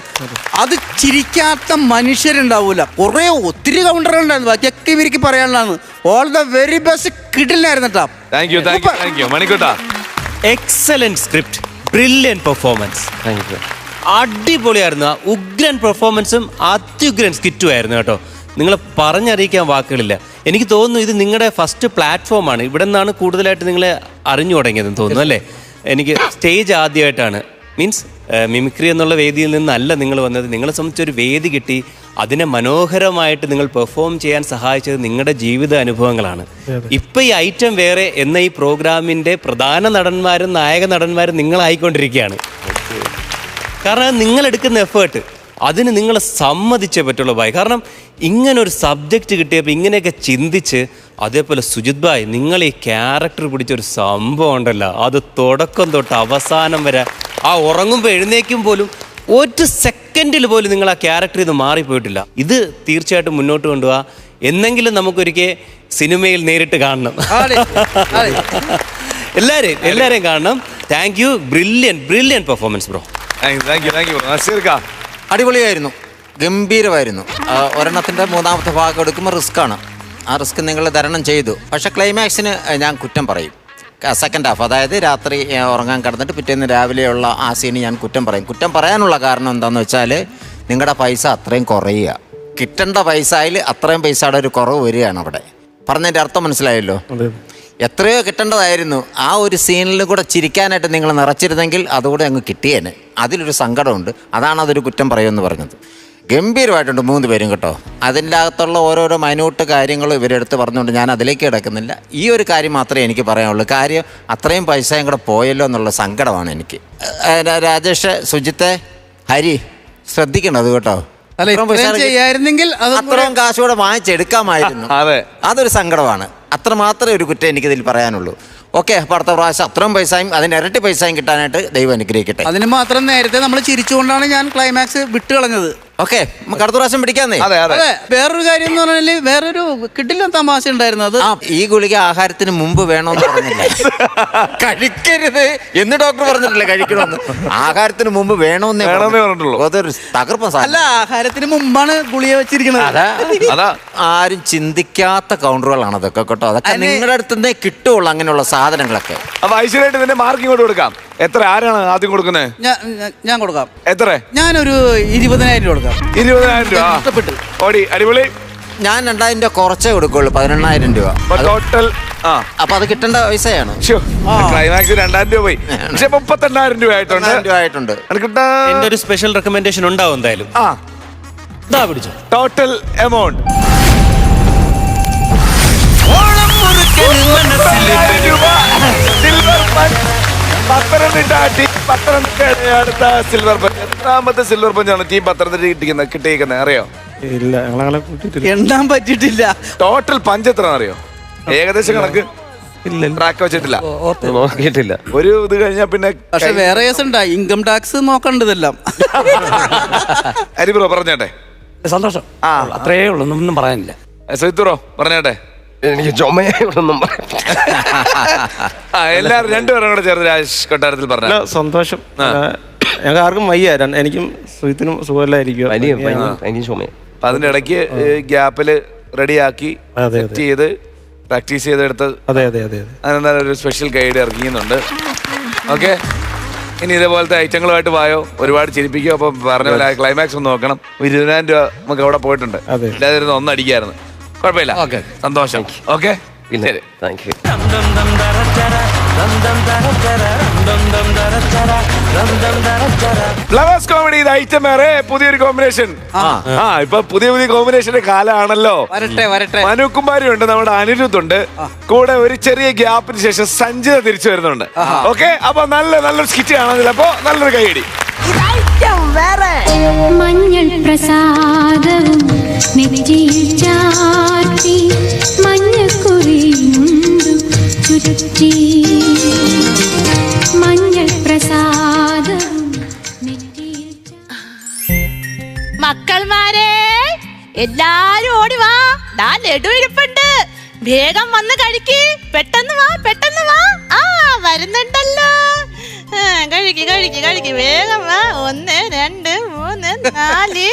[SPEAKER 6] അത് ചിരിക്കാത്ത മനുഷ്യരുണ്ടാവൂല. ഒത്തിരി കൗണ്ടറുകൾ ഉണ്ടായിരുന്നു, ബാക്കിയൊക്കെ ഇവർക്ക് പറയാനുള്ളതാണ്. All the very best. കിടിലായിരുന്നു കേട്ടോ.
[SPEAKER 2] താങ്ക് യു മണിക്കുട്ടാ.
[SPEAKER 7] Excellent script, brilliant performance. അടിപൊളിയായിരുന്നു. ഉഗ്രൻ പെർഫോമൻസും അത്യുഗ്രൻ സ്കിറ്റും ആയിരുന്നു കേട്ടോ. നിങ്ങളെ പറഞ്ഞറിയിക്കാൻ വാക്കുകളില്ല. എനിക്ക് തോന്നുന്നു ഇത് നിങ്ങളുടെ ഫസ്റ്റ് പ്ലാറ്റ്ഫോമാണ്. ഇവിടെ നിന്നാണ് കൂടുതലായിട്ട് നിങ്ങളെ അറിഞ്ഞു തുടങ്ങിയതെന്ന് തോന്നുന്നു അല്ലേ? എനിക്ക് സ്റ്റേജ് ആദ്യമായിട്ടാണ്, മീൻസ് മിമിക്രി എന്നുള്ള വേദിയിൽ നിന്നല്ല നിങ്ങൾ വന്നത്. നിങ്ങളെ സംബന്ധിച്ചൊരു വേദി കിട്ടി, അതിനെ മനോഹരമായിട്ട് നിങ്ങൾ പെർഫോം ചെയ്യാൻ സഹായിച്ചത് നിങ്ങളുടെ ജീവിത അനുഭവങ്ങളാണ്. ഇപ്പം ഈ ഐറ്റം വേറെ എന്ന ഈ പ്രോഗ്രാമിൻ്റെ പ്രധാന നടന്മാരും നായക നടന്മാരും നിങ്ങളായിക്കൊണ്ടിരിക്കുകയാണ്. കാരണം നിങ്ങളെടുക്കുന്ന എഫേർട്ട് അതിന് നിങ്ങളെ സമ്മതിച്ചേ പറ്റുള്ളൂ ഭായ്. കാരണം ഇങ്ങനൊരു സബ്ജക്റ്റ് കിട്ടിയപ്പോൾ ഇങ്ങനെയൊക്കെ ചിന്തിച്ച്, അതേപോലെ സുജിത് ഭായ് നിങ്ങൾ ഈ ക്യാരക്ടർ പിടിച്ചൊരു സംഭവം ഉണ്ടല്ലോ, അത് തുടക്കം തൊട്ട് അവസാനം വരെ ആ ഉറങ്ങുമ്പോൾ എഴുന്നേക്കും പോലും ഒരു സെക്കൻഡിൽ പോലും നിങ്ങൾ ആ ക്യാരക്ടർ ഇത് മാറിപ്പോയിട്ടില്ല. ഇത് തീർച്ചയായിട്ടും മുന്നോട്ട് കൊണ്ടുപോവാ. എന്നെങ്കിലും നമുക്കൊരിക്കൽ സിനിമയിൽ നേരിട്ട് കാണണം. എല്ലാവരെയും കാണണം. Thank you. Brilliant performance bro.
[SPEAKER 8] അടിപൊളിയായിരുന്നു, ഗംഭീരമായിരുന്നു. ഒരെണ്ണത്തിൻ്റെ 3ാമത്തെ ഭാഗം എടുക്കുമ്പോൾ റിസ്ക് ആണ്. ആ റിസ്ക് നിങ്ങൾ തരണം ചെയ്തു. പക്ഷെ ക്ലൈമാക്സിന് ഞാൻ കുറ്റം പറയും. സെക്കൻഡ് ഹാഫ്, അതായത് രാത്രി ഉറങ്ങാൻ കിടന്നിട്ട് പിറ്റേന്ന് രാവിലെയുള്ള ആ സീന് ഞാൻ കുറ്റം പറയും. കുറ്റം പറയാനുള്ള കാരണം എന്താണെന്ന് വെച്ചാൽ നിങ്ങളുടെ പൈസ അത്രയും കുറയുക, കിട്ടേണ്ട പൈസയിൽ അത്രയും പൈസയുടെ ഒരു കുറവ് വരികയാണ് അവിടെ. പറഞ്ഞതിൻ്റെ അർത്ഥം മനസ്സിലായല്ലോ. എത്രയോ കിട്ടേണ്ടതായിരുന്നു. ആ ഒരു സീനിൽ കൂടെ ചിരിക്കാനായിട്ട് നിങ്ങൾ നിറച്ചിരുന്നെങ്കിൽ അതുകൂടെ അങ്ങ് കിട്ടിയേനെ. അതിലൊരു സങ്കടമുണ്ട്. അതാണ് അതൊരു കുറ്റം പറയുമെന്ന് പറഞ്ഞത്. ഗംഭീരമായിട്ടുണ്ട് 3 പേരും കേട്ടോ. അതിൻ്റെ അകത്തുള്ള ഓരോരോ മൈന്യൂട്ട് കാര്യങ്ങളും ഇവരെടുത്ത് പറഞ്ഞുകൊണ്ട് ഞാൻ അതിലേക്ക് കിടക്കുന്നില്ല. ഈ ഒരു കാര്യം മാത്രമേ എനിക്ക് പറയാനുള്ളൂ. കാര്യം അത്രയും പൈസയും കൂടെ പോയല്ലോ എന്നുള്ള സങ്കടമാണ് എനിക്ക്. രാജേഷ്, സുജിത്തെ, ഹരി ശ്രദ്ധിക്കണം അത് കേട്ടോ.
[SPEAKER 6] ചെയ്യായിരുന്നെങ്കിൽ
[SPEAKER 8] അത്രയും കാശ് കൂടെ വാങ്ങിച്ചെടുക്കാമായിരുന്നു. അതൊരു സങ്കടമാണ്. അത്ര മാത്രമേ ഒരു കുറ്റം എനിക്കിതിൽ പറയാനുള്ളൂ. ഓക്കെ, അപ്പോൾ അടുത്ത പ്രാവശ്യം അത്രയും പൈസയും അതിന് ഇരട്ടി പൈസയും കിട്ടാനായിട്ട് ദൈവം അനുഗ്രഹിക്കട്ടെ.
[SPEAKER 6] അതിന് മാത്രം നേരത്തെ നമ്മൾ ചിരിച്ചുകൊണ്ടാണ് ഞാൻ ക്ലൈമാക്സ് വിട്ട് കളഞ്ഞത്.
[SPEAKER 8] ഓക്കെ, നമുക്ക് അടുത്ത പ്രാവശ്യം പിടിക്കാന്നേ.
[SPEAKER 6] അതെ, വേറൊരു കാര്യം എന്ന് പറഞ്ഞാല് വേറൊരു കിട്ടില്ല തമാശ ഉണ്ടായിരുന്നു. അത്
[SPEAKER 8] ഈ ഗുളിക ആഹാരത്തിന് മുമ്പ് വേണമെന്ന് പറഞ്ഞില്ല, കഴിക്കരുത് എന്ന് ഡോക്ടർ പറഞ്ഞിട്ടില്ല. കഴിക്കണമെന്ന് ആഹാരത്തിന് മുമ്പ് വേണമെന്നേ പറഞ്ഞിട്ടുള്ളൂ. അതൊരു തകർപ്പ സാധനം.
[SPEAKER 6] അല്ല, ആഹാരത്തിന് മുമ്പാണ് ഗുളിക വെച്ചിരിക്കുന്നത്.
[SPEAKER 8] ആരും ചിന്തിക്കാത്ത കൗണ്ടറുകളാണ് അതൊക്കെ കേട്ടോ. അതൊക്കെ നിങ്ങളുടെ അടുത്ത് നിന്നേ കിട്ടുള്ളൂ അങ്ങനെയുള്ള സാധനങ്ങളൊക്കെ.
[SPEAKER 2] അപ്പൊ ഐശ്വര്യമായിട്ട് ഇതിന്റെ മാർക്ക് ഇങ്ങോട്ട് കൊടുക്കാം. എത്ര, ആരാണ് ആദ്യം കൊടുക്കുന്നത്?
[SPEAKER 6] ഞാൻ കൊടുക്കാം.
[SPEAKER 2] എത്ര?
[SPEAKER 6] ഞാനൊരു 20,000 കൊടുക്കാം.
[SPEAKER 2] 20,000 രൂപ. ഇഷ്ടപ്പെട്ടു. ഓടി, അടിപൊളി.
[SPEAKER 8] ഞാൻ 2,000 രൂപ കുറച്ചേ കൊടുക്കുള്ളൂ. 18,000 രൂപ
[SPEAKER 2] ടോട്ടൽ.
[SPEAKER 8] അപ്പൊ അത് കിട്ടേണ്ട പൈസയാണ്.
[SPEAKER 2] ക്ലൈമാക്സ് 2,000 രൂപ പോയി. പക്ഷെ 32,000 രൂപ ആയിട്ടുണ്ട്.
[SPEAKER 7] എന്റെ ഒരു സ്പെഷ്യൽ റെക്കമെൻഡേഷൻ ഉണ്ടാവും എന്തായാലും. പിടിച്ചു
[SPEAKER 2] ടോട്ടൽ എമൗണ്ട് അടുത്ത സിൽവർ പഞ്ച്. എത്രാമത്തെ സിൽവർ പഞ്ചാണ് ടീം പത്തനംതിട്ട കിട്ടിയിരിക്കുന്നത് അറിയോ?
[SPEAKER 4] ഇല്ല,
[SPEAKER 6] എണ്ണാൻ പറ്റിയിട്ടില്ല.
[SPEAKER 2] ടോട്ടൽ പഞ്ച് എത്ര അറിയോ? ഏകദേശം കണക്ക് ട്രാക്ക് വെച്ചിട്ടില്ല,
[SPEAKER 4] നോക്കിയിട്ടില്ല.
[SPEAKER 2] ഒരു ഇത് കഴിഞ്ഞാ പിന്നെ.
[SPEAKER 6] പക്ഷെ വേറെ കേസ് ഉണ്ടാ, ഇൻകം ടാക്സ് നോക്കേണ്ടതെല്ലാം.
[SPEAKER 2] അരിബ്രോ പറഞ്ഞേട്ടെ.
[SPEAKER 3] സന്തോഷം. അത്രേ ഉള്ളൂ, ഒന്നും പറയാനില്ല.
[SPEAKER 2] സൈത്തുറോ പറഞ്ഞേട്ടെ.
[SPEAKER 5] എനിക്ക് ചുമയൊന്നും
[SPEAKER 2] എല്ലാരും 2 പേരും കൂടെ ചേർന്ന് രാജേഷ് കൊട്ടാരത്തിൽ പറഞ്ഞു.
[SPEAKER 4] സന്തോഷം. ഞങ്ങൾക്ക് ആർക്കും വയ്യ, എനിക്കും സുഹൃത്തിനും സുഖമില്ലായിരിക്കും.
[SPEAKER 2] അപ്പൊ അതിന്റെ ഇടയ്ക്ക് ഗ്യാപ്പില് റെഡിയാക്കി സെറ്റ് ചെയ്ത് പ്രാക്ടീസ് ചെയ്തെടുത്ത് അതിനെന്തായാലും ഒരു സ്പെഷ്യൽ ഗൈഡ് ഇറങ്ങിയുന്നുണ്ട്. ഓക്കെ, ഇനി ഇതേപോലത്തെ ഐറ്റങ്ങളുമായിട്ട് പോയോ, ഒരുപാട് ചിരിപ്പിക്കും. അപ്പൊ പറഞ്ഞ പോലെ ക്ലൈമാക്സ് ഒന്ന് നോക്കണം. 20,000 രൂപ നമുക്ക് അവിടെ പോയിട്ടുണ്ട്. ഇല്ലാതിരുന്ന് ഒന്നടിക്കായിരുന്നു. കുഴപ്പമില്ല. ഓക്കെ, സന്തോഷം. ഓക്കെ,
[SPEAKER 5] ശരി, thank you.
[SPEAKER 2] Flowers comedy item വേറെ പുതിയൊരു കോമ്പിനേഷൻ. ഇപ്പൊ പുതിയ കോമ്പിനേഷന്റെ കാലാണല്ലോ. മനുകുമാരി ഉണ്ട്, നമ്മുടെ അനിരുദ്ധ് ഉണ്ട്, കൂടെ ഒരു ചെറിയ ഗ്യാപ്പിന് ശേഷം സഞ്ജിത തിരിച്ചു വരുന്നുണ്ട്. ഓക്കെ, അപ്പൊ നല്ലൊരു സ്കിറ്റ് കാണാൻ. അപ്പൊ നല്ലൊരു കൈയടി.
[SPEAKER 9] മഞ്ഞൾ പ്രസാദവും നെറ്റിയിൽ ചാർത്തി മഞ്ഞക്കുറിയുണ്ടു ചുറ്റി മഞ്ഞൾ പ്രസാദവും നെറ്റിയിൽ.
[SPEAKER 10] മക്കൾമാരെ എല്ലാരും ഓടി വാ, ഞാൻ ലഡു ഇരിപ്പുണ്ട്, വേഗം വന്ന് കഴിക്ക്. പെട്ടെന്ന് വാ, പെട്ടെന്ന് വാ. വരുന്നുണ്ടല്ലോ. കഴിക്ക് വേഗം വാ. 1 2 3 4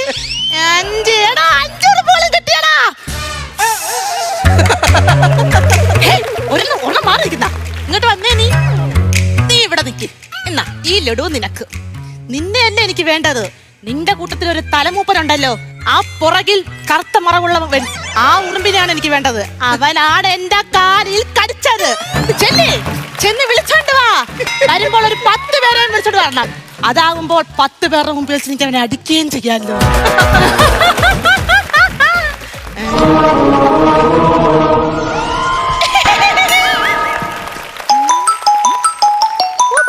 [SPEAKER 10] 5. എടാ 5 പോലും കിട്ടിയടാ. ഒരെണ്ണം മാറി നിൽക്കുന്ന. ഇങ്ങോട്ട് വന്നേ. നീ ഇവിടെ നിൽക്ക്. എന്നാ ഈ ലഡു നിനക്ക്. നിന്നെയല്ല എനിക്ക് വേണ്ടത്. നിന്റെ കൂട്ടത്തിൽ ഒരു തലമൂപ്പനുണ്ടല്ലോ, ആ പുറകിൽ കറുത്ത മറവുള്ളവൻ, ആ ഉറുമ്പിനെയാണ് എനിക്ക് വേണ്ടത്. അവനാണ് എന്റെ കാലിൽ കടിച്ചത്. ചെന്ന് വിളിച്ചോണ്ട് വാ. വരുമ്പോൾ ഒരു 10 പേരെ വിളിച്ചോണ്ട് വരണം. അതാകുമ്പോൾ 10 പേരുടെ മുമ്പിൽ വെച്ച് എനിക്ക് അവനെ അടിക്കുകയും ചെയ്യാമല്ലോ.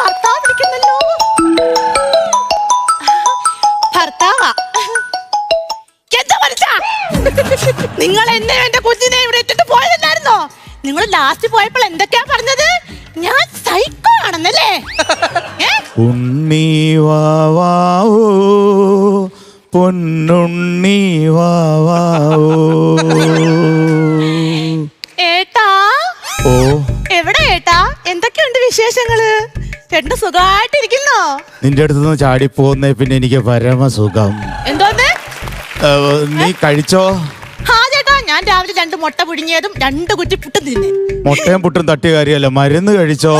[SPEAKER 10] ഭർത്താവ് വിളിക്കുന്നല്ലോ. ഭർത്താവാ? എന്താ മനസ്സാ? നിങ്ങൾ എന്നെ എന്റെ കുഞ്ഞിനെ ഇവിടെ ഇട്ടിട്ട് പോയതല്ലായിരുന്നോ? നിങ്ങൾ ലാസ്റ്റ് പോയപ്പോൾ എന്തൊക്കെയാ പറഞ്ഞത്? ഞാൻ സൈക്കോ ആണെന്നല്ലേ?
[SPEAKER 11] ഉണ്ണി വാവാവോ പൊന്നുണ്ണി വാവാവോ.
[SPEAKER 10] ഏട്ടാ.
[SPEAKER 11] ഓ,
[SPEAKER 10] എവിടെ ഏട്ടാ? എന്തൊക്കെയുണ്ട് വിശേഷങ്ങള്? ചേട്ടന് സുഖമായിട്ടിരിക്കുന്നോ?
[SPEAKER 11] നിന്റെ അടുത്തുനിന്ന് ചാടിപ്പോന്നേ പിന്നെ എനിക്ക് പരമസുഖം.
[SPEAKER 10] എന്തോന്ന്?
[SPEAKER 11] നീ കഴിച്ചോ?
[SPEAKER 10] ചേട്ടാ ഞാൻ രാവിലെ 2 മുട്ട പുഴുങ്ങിയതും 2 കുറ്റി പുട്ടും തിന്നെ.
[SPEAKER 11] മുട്ടയും പുട്ടും തട്ടിയ കാര്യമല്ല, മരുന്ന് കഴിച്ചോ?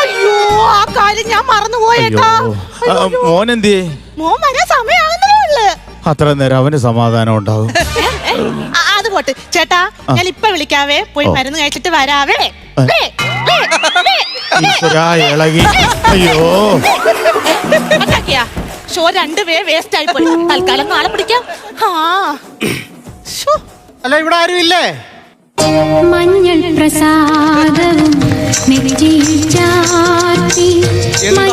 [SPEAKER 10] അയ്യോ, ആ കാര്യം ഞാൻ മറന്നുപോയേട്ടാ.
[SPEAKER 11] മോൻ എന്തിയേ?
[SPEAKER 10] മോൻ വരാൻ സമയമാകുന്നതേ ഉള്ളു.
[SPEAKER 11] അത്ര നേരം അവന് സമാധാനം ഉണ്ടാവും.
[SPEAKER 10] അത് പോട്ട് ചേട്ടാ, ഞാൻ ഇപ്പൊ വിളിക്കാവേ. പോയി മരുന്ന് കഴിച്ചിട്ട് വരാവേ.
[SPEAKER 11] ഇളകി. അയ്യോ,
[SPEAKER 10] ഷോ 2 വേസ്റ്റ് ആയി പോയി. തൽക്കാലം നാളെ പിടിക്കാം.
[SPEAKER 4] അല്ല, ഇവിടെ ആരും ഇല്ലേ?
[SPEAKER 9] മഞ്ഞൾ പ്രസാദവും നെറ്റിയിൽ ചാർത്തി.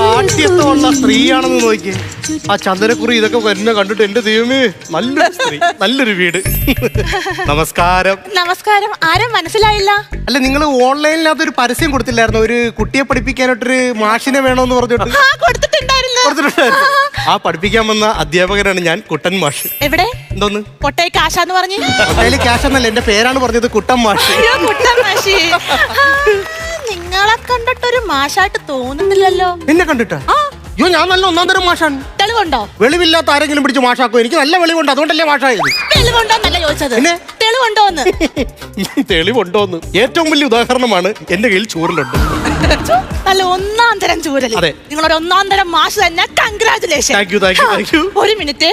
[SPEAKER 4] ആദ്യത്തുള്ള സ്ത്രീയാണെന്ന് നോക്കി. ആ ചന്ദനക്കുറി ഇതൊക്കെ വരുന്ന കണ്ടിട്ട് എന്റെ ദൈവമേ, നല്ലൊരു സ്ത്രീ, നല്ലൊരു വീട്. നമസ്കാരം.
[SPEAKER 10] നമസ്കാരം. ആരും മനസ്സിലായില്ല.
[SPEAKER 4] അല്ല, നിങ്ങൾ ഓൺലൈനിനകത്ത് ഒരു പരസ്യം കൊടുത്തില്ലായിരുന്നു? ഒരു കുട്ടിയെ പഠിപ്പിക്കാനായിട്ടൊരു മാഷിനെ വേണോന്ന് പറഞ്ഞിട്ട്. ആ പഠിപ്പിക്കാൻ വന്ന അധ്യാപകനാണ് ഞാൻ, കുട്ടൻ മാഷ്.
[SPEAKER 10] എവിടെ?
[SPEAKER 4] എന്തോന്ന്
[SPEAKER 10] പൊട്ടേ കാശാന്ന് പറഞ്ഞു?
[SPEAKER 4] പൊട്ടയില് ക്യാഷ് എന്നല്ല, എന്റെ പേരാണ് പറഞ്ഞത്, കുട്ടൻ മാഷ്.
[SPEAKER 10] കുട്ടൻ മാഷ്. നിങ്ങളെ കണ്ടിട്ടൊരു മാഷായിട്ട് തോന്നുന്നില്ലല്ലോ.
[SPEAKER 4] എന്നെ കണ്ടിട്ടാ? അയ്യോ, ഞാൻ നല്ല 1-ാം തരം മാഷാണ്.
[SPEAKER 10] തെളിവുണ്ടോ?
[SPEAKER 4] വെളിവില്ലാത്ത ആരെങ്കിലും പിടിച്ച് മാഷാക്കോ? എനിക്ക് നല്ല വെളിവുണ്ട്, അതുകൊണ്ടല്ലേ മാഷായത്.
[SPEAKER 10] തെളിവുണ്ടോന്നല്ല ചോദിച്ചത്, തെളിവുണ്ടോന്ന്.
[SPEAKER 4] തെളിവുണ്ടോന്ന് ഏറ്റവും വലിയ ഉദാഹരണമാണ് എന്റെ കയ്യിൽ ചൂരലുണ്ട്.
[SPEAKER 10] നല്ല 1-ാം തരം ചൂരൽ. നിങ്ങളൊരു 1-ാം തരം മാഷ് തന്നെ. കൺഗ്രാറ്റുലേഷൻ. ഒരു മിനിറ്റ്.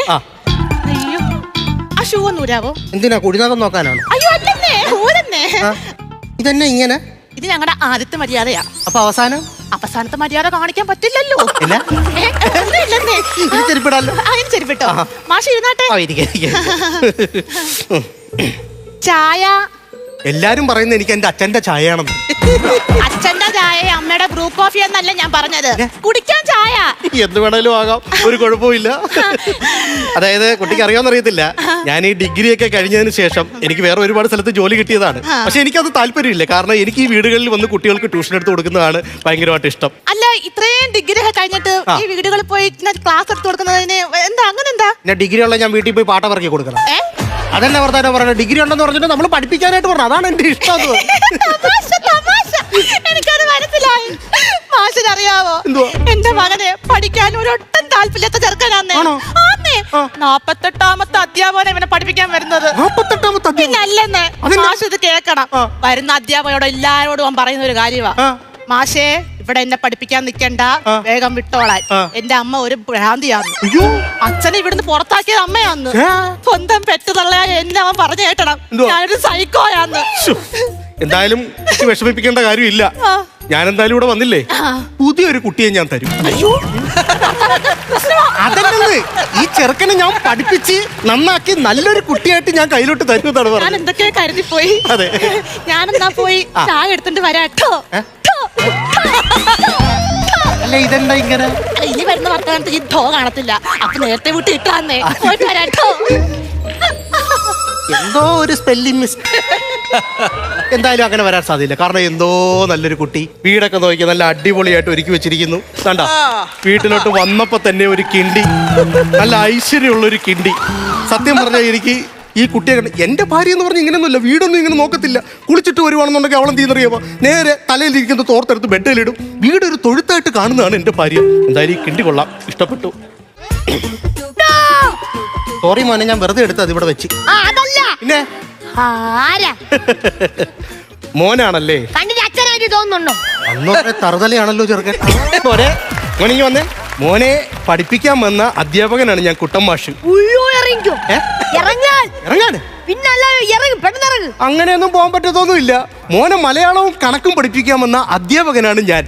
[SPEAKER 10] അയ്യോ, ആ ഷൂ ഒന്ന് ഊരാവോ?
[SPEAKER 4] എന്തിനാ, കുടിനാകം നോക്കാനാണ്?
[SPEAKER 10] അയ്യോ അല്ലെന്നേ, ഊരന്നേ.
[SPEAKER 4] ഇതെന്നെ ഇങ്ങനെ?
[SPEAKER 10] ഇത് ഞങ്ങളുടെ ആദ്യത്തെ മര്യാദയാ.
[SPEAKER 4] അപ്പൊ
[SPEAKER 10] അവസാനത്തെ മര്യാദ കാണിക്കാൻ പറ്റില്ലല്ലോ. ചെരുപ്പിട്ടോ? മാഷ് ഇരുന്നാട്ടെ.
[SPEAKER 4] ചായ. എല്ലാരും പറയുന്നത് എനിക്ക് എന്റെ അച്ഛന്റെ ചായയാണെന്ന്.
[SPEAKER 10] അച്ഛന്റെ ചായ അമ്മയുടെ ബ്രൂ കോഫി എന്നല്ല ഞാൻ പറഞ്ഞത്, കുടിക്കാൻ ചായ.
[SPEAKER 4] എന്ത് വേണേലും ആകാം, ഒരു കുഴപ്പമില്ല. അതായത് കുട്ടിക്ക് അറിയാമെന്നറിയത്തില്ല, ഞാൻ ഈ ഡിഗ്രി ഒക്കെ കഴിഞ്ഞതിന് ശേഷം എനിക്ക് വേറെ ഒരുപാട് സ്ഥലത്ത് ജോലി കിട്ടിയതാണ്. പക്ഷെ എനിക്കത് താല്പര്യമില്ല, കാരണം എനിക്ക് ഈ വീടുകളിൽ വന്ന് കുട്ടികൾക്ക് ട്യൂഷൻ എടുത്ത് കൊടുക്കുന്നതാണ് ഭയങ്കരമായിട്ട് ഇഷ്ടം.
[SPEAKER 10] അല്ല, ഇത്രയും ഡിഗ്രി ഒക്കെ കഴിഞ്ഞിട്ട് ഈ വീടുകളിൽ പോയി ക്ലാസ് എടുത്ത് കൊടുക്കുന്നതിന് എന്താ, അങ്ങനെ എന്താ?
[SPEAKER 4] ഞാൻ ഡിഗ്രി ഉള്ള ഞാൻ വീട്ടിൽ പോയി പാട്ട പറക്കി കൊടുക്കണം. അതന്നെ വർത്താനം പറഞ്ഞത്. ഡിഗ്രി ഉണ്ടെന്ന് പറഞ്ഞിട്ട് നമ്മൾ പഠിപ്പിക്കാനായിട്ട് പറഞ്ഞു, അതാണ് എന്റെ ഇഷ്ടം.
[SPEAKER 10] എനിക്കത് മനസ്സിലായി. മാഷിനറിയാവോ, എന്റെ മകനെ പഠിക്കാൻ ഒരൊട്ടും താല്പര്യത്തെ ചെറുക്കനാന്നേ. 48ാമത്തെ അധ്യാപകനെ ഇവനെ പഠിപ്പിക്കാൻ വരുന്നത്. പിന്നല്ലെന്ന്. മാഷ് ഇത് കേക്കണം. വരുന്ന അധ്യാപകരോട് എല്ലാരോടും അവൻ പറയുന്ന ഒരു കാര്യമാ, മാഷേ ഇവിടെ എന്നെ പഠിപ്പിക്കാൻ നിക്കണ്ട, വേഗം വിട്ടോളാൻ. എന്റെ അമ്മ ഒരു ഭ്രാന്തിയാന്ന്. അച്ഛനെ ഇവിടുന്ന് പുറത്താക്കിയത് അമ്മയാന്ന്. സ്വന്തം പെറ്റുതള്ളയാ എന്നെ അവൻ പറഞ്ഞു കേട്ടണം, ഞാനൊരു സൈക്കോയാന്ന്.
[SPEAKER 4] എന്തായാലും വിഷമിപ്പിക്കേണ്ട കാര്യമില്ല. ഞാൻ എന്തായാലും ഇവിടെ വന്നില്ലേ, പുതിയൊരു കുട്ടിയെ ഞാൻ തരും. അതല്ലെന്ന്, ഈ ചെറുക്കനെ ഞാൻ പഠിപ്പിച്ച് നന്നാക്കി നല്ലൊരു കുട്ടിയായിട്ട് ഞാൻ കയ്യിലോട്ട് തരുന്നതാണ് പറഞ്ഞത്.
[SPEAKER 10] ഞാൻ എന്തൊക്കെയോ കരുതിപ്പോയി.
[SPEAKER 4] അതെ,
[SPEAKER 10] ഞാനെന്നാ പോയി ചായ എടുത്തിട്ട് വരാട്ടോ.
[SPEAKER 4] അല്ല, ഇതെന്താ ഇങ്ങനെ?
[SPEAKER 10] ഇനി വരുന്ന വർത്തമാനത്ത് ഈ ധോ കാണത്തില്ല, അപ്പൊ നേരത്തെ വിട്ട് ഇട്ടാന്നേ. പോയിട്ട് വരാട്ടോ.
[SPEAKER 4] എന്തോ ഒരു സ്പെല്ലിംഗ് മിസ്റ്റേക്ക്. എന്തായാലും അങ്ങനെ വരാൻ സാധ്യതയില്ല, കാരണം എന്തോ നല്ലൊരു കുട്ടി. വീടൊക്കെ നോക്കി നല്ല അടിപൊളിയായിട്ട് ഒരുക്കി വെച്ചിരിക്കുന്നു. കണ്ടോ, വീട്ടിലോട്ട് വന്നപ്പോ തന്നെ ഒരു കിണ്ടി, നല്ല ഐശ്വര്യമുള്ളൊരു കിണ്ടി. സത്യം പറഞ്ഞാൽ എനിക്ക് ഈ കുട്ടിയെ എന്റെ ഭാര്യ എന്ന് പറഞ്ഞാൽ ഇങ്ങനെയൊന്നുമില്ല, വീടൊന്നും ഇങ്ങനെ നോക്കത്തില്ല. കുളിച്ചിട്ട് വരുവാണെന്നുണ്ടെങ്കിൽ അവളെന്ത് ചെയ്യുന്നറിയാമോ, നേരെ തലയിലിരിക്കുന്ന തോർത്തെടുത്ത് ബെഡിലിടും. വീടൊരു തൊഴുത്തായിട്ട് കാണുന്നതാണ് എന്റെ ഭാര്യ. എന്തായാലും ഈ കിണ്ടി കൊള്ളാം, ഇഷ്ടപ്പെട്ടു. സോറി മോനെ, ഞാൻ വെറുതെ എടുത്തത് ഇവിടെ വെച്ച്. പിന്നെ മോനാണല്ലേ?
[SPEAKER 10] അച്ഛനായിട്ട് തോന്നുന്നുണ്ടോ?
[SPEAKER 4] അന്നൊക്കെ തറുതലയാണല്ലോ ചെറുക്കൻ. മോനെ, മോനിങ്ങി വന്നേ. മോനെ പഠിപ്പിക്കാൻ വന്ന അധ്യാപകനാണ് ഞാൻ, കുട്ടൻ മാഷ്. ഇറങ്ങാൻ അങ്ങനെയൊന്നും പോകാൻ പറ്റത്തൊന്നുമില്ല. മോനെ മലയാളവും കണക്കും പഠിപ്പിക്കാൻ വന്ന അധ്യാപകനാണ് ഞാൻ.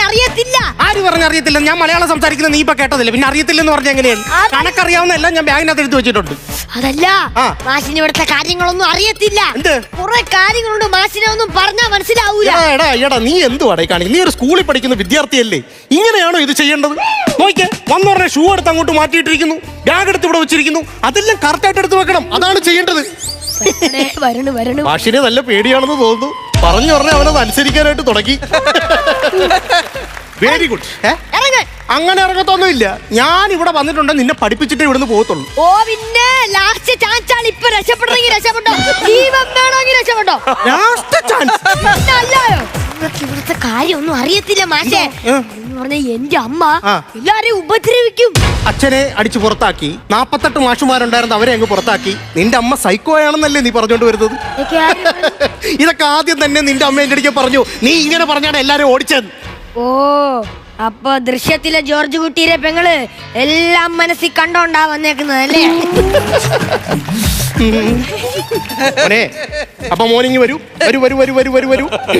[SPEAKER 10] അറിയത്തില്ല.
[SPEAKER 4] ആര് പറഞ്ഞ അറിയത്തില്ല? ഞാൻ മലയാളം സംസാരിക്കുന്നത് നീ ഇപ്പൊ കേട്ടതില്ല, പിന്നെ അറിയത്തില്ലെന്ന് പറഞ്ഞ എങ്ങനെയാണ്? കണക്കറിയാവുന്ന എല്ലാം ഞാൻ ബാഗിനകത്ത് എടുത്ത് വെച്ചിട്ടുണ്ട്.
[SPEAKER 10] അതല്ല, മാഷിന് ഇവിടുത്തെ കാര്യങ്ങളൊന്നും അറിയത്തില്ല. കുറെ കാര്യങ്ങളുണ്ട്, മാഷിനെ ഒന്നും പറഞ്ഞാൽ മനസ്സിലാവൂല.
[SPEAKER 4] എടാ നീ എന്തുവാടേ കാണിക്കും? നീ ഒരു സ്കൂളിൽ പഠിക്കുന്ന വിദ്യാർത്ഥിയല്ലേ, ഇങ്ങനെയാണോ ഇത് ചെയ്യേണ്ടത്? നോക്കിയേ, വന്നു പറഞ്ഞ ഷൂ എടുത്ത് അങ്ങോട്ട് മാറ്റിയിട്ടിരിക്കുന്നു, ബാഗ് എടുത്ത് ഇവിടെ വെച്ചിരിക്കുന്നു. അതെല്ലാം കറക്റ്റായിട്ട് എടുത്ത് വെക്കണം, അതാണ് ചെയ്യേണ്ടത്. മാഷിനെ നല്ല പേടിയാണെന്ന് തോന്നുന്നു. പറഞ്ഞു പറഞ്ഞ അവനത് അനുസരിക്കാനായിട്ട് തുടങ്ങി. Very good. അങ്ങനെ ഇറങ്ങത്തൊന്നുമില്ല. ഞാൻ ഇവിടെ വന്നിട്ടുണ്ട്, നിന്നെ പഠിപ്പിച്ചിട്ടേ ഇവിടുന്ന് പോകത്തുള്ളൂ.
[SPEAKER 10] ഓ പിന്നെ ലാസ്റ്റ് ചാൻസ് ആണ്. ഇപ്പൊ രക്ഷപ്പെടണമെങ്കിൽ രക്ഷപ്പെട്ടോ, ജീവൻ വേണമെങ്കിൽ രക്ഷപ്പെട്ടോ.
[SPEAKER 4] ലാസ്റ്റ് ചാൻസ്
[SPEAKER 10] ഇവിടുത്തെ കാര്യമൊന്നും അറിയത്തില്ല മാഷേ.
[SPEAKER 12] പറഞ്ഞ എന്റെ അമ്മ എല്ലാരെയും ഉപദ്രവിക്കും.
[SPEAKER 4] അച്ഛനെ അടിച്ചു പുറത്താക്കി, 48 മാഷുമാരുണ്ടായിരുന്നു, അവരെ അങ്ങ് പുറത്താക്കി. നിന്റെ അമ്മ സൈക്കോയാണെന്നല്ലേ നീ പറഞ്ഞോണ്ട് വരുന്നത്? ഇതൊക്കെ ആദ്യം തന്നെ നിന്റെ അമ്മ എന്റെ അടുക്ക പറഞ്ഞു. നീ ഇങ്ങനെ പറഞ്ഞാണ് എല്ലാരും ഓടിച്ചത്.
[SPEAKER 12] ഓ, അപ്പൊ ദൃശ്യത്തിലെ ജോർജ് കുട്ടിയുടെ പെങ്ങള് എല്ലാം മനസ്സിൽ കണ്ടോണ്ടാ വന്നേക്കുന്നത് അല്ലേ?
[SPEAKER 4] അപ്പൊ മോർണിംഗ് വരൂ.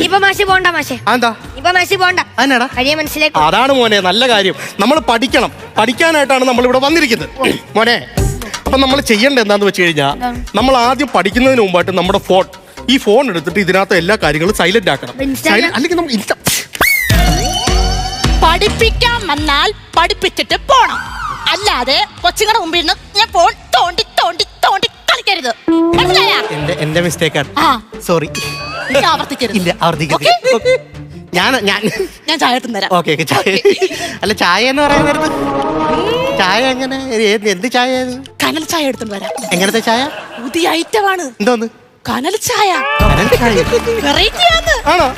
[SPEAKER 12] ഇപ്പൊ മാഷി പോണ്ട മാഷേ.
[SPEAKER 4] എന്താ
[SPEAKER 12] ഇപ്പൊ മാഷി പോണ്ട, കഴിയ മനസ്സിലേക്ക്.
[SPEAKER 4] അതാണ് മോനെ നല്ല കാര്യം. നമ്മൾ പഠിക്കണം. പഠിക്കാനായിട്ടാണ് നമ്മൾ ഇവിടെ വന്നിരിക്കുന്നത് മോനെ. അപ്പൊ നമ്മൾ ചെയ്യേണ്ടത് എന്താന്ന് വെച്ച് കഴിഞ്ഞാൽ, നമ്മൾ ആദ്യം പഠിക്കുന്നതിന് മുമ്പായിട്ട് നമ്മുടെ ഈ ഫോൺ എടുത്തിട്ട് ഇതിനകത്ത് എല്ലാ കാര്യങ്ങളും സൈലന്റ് ആക്കണം. അല്ലെങ്കിൽ നമ്മൾ
[SPEAKER 10] പഠിപ്പിക്കാൻ വന്നാൽ പഠിപ്പിച്ചിട്ട് പോണം. അല്ലാതെ കൊച്ചുങ്ങളുടെ മുമ്പിൽ നിന്ന് ഞാൻ ഫോൺ തോണ്ടി തോണ്ടി തോണ്ടി കളിക്കരുത്.
[SPEAKER 4] എന്റെ മിസ്റ്റേക്കാണ്. സോറി.
[SPEAKER 10] ആവർത്തിക്കരുത്. ഞാൻ ചായ എടുത്തു തരാം.
[SPEAKER 4] ഓക്കെ. അല്ല, ചായ എന്ന് പറയുന്നത് ചായ എങ്ങനെ? എന്ത് ചായ?
[SPEAKER 10] കനൽ ചായ എടുത്തു വരാം.
[SPEAKER 4] എങ്ങനത്തെ ചായ?
[SPEAKER 10] പുതിയ ഐറ്റമാണ്.
[SPEAKER 4] എന്തോന്ന്?
[SPEAKER 10] കനൽ ചായ. വെറൈറ്റി ആണ്.
[SPEAKER 4] ആണോ?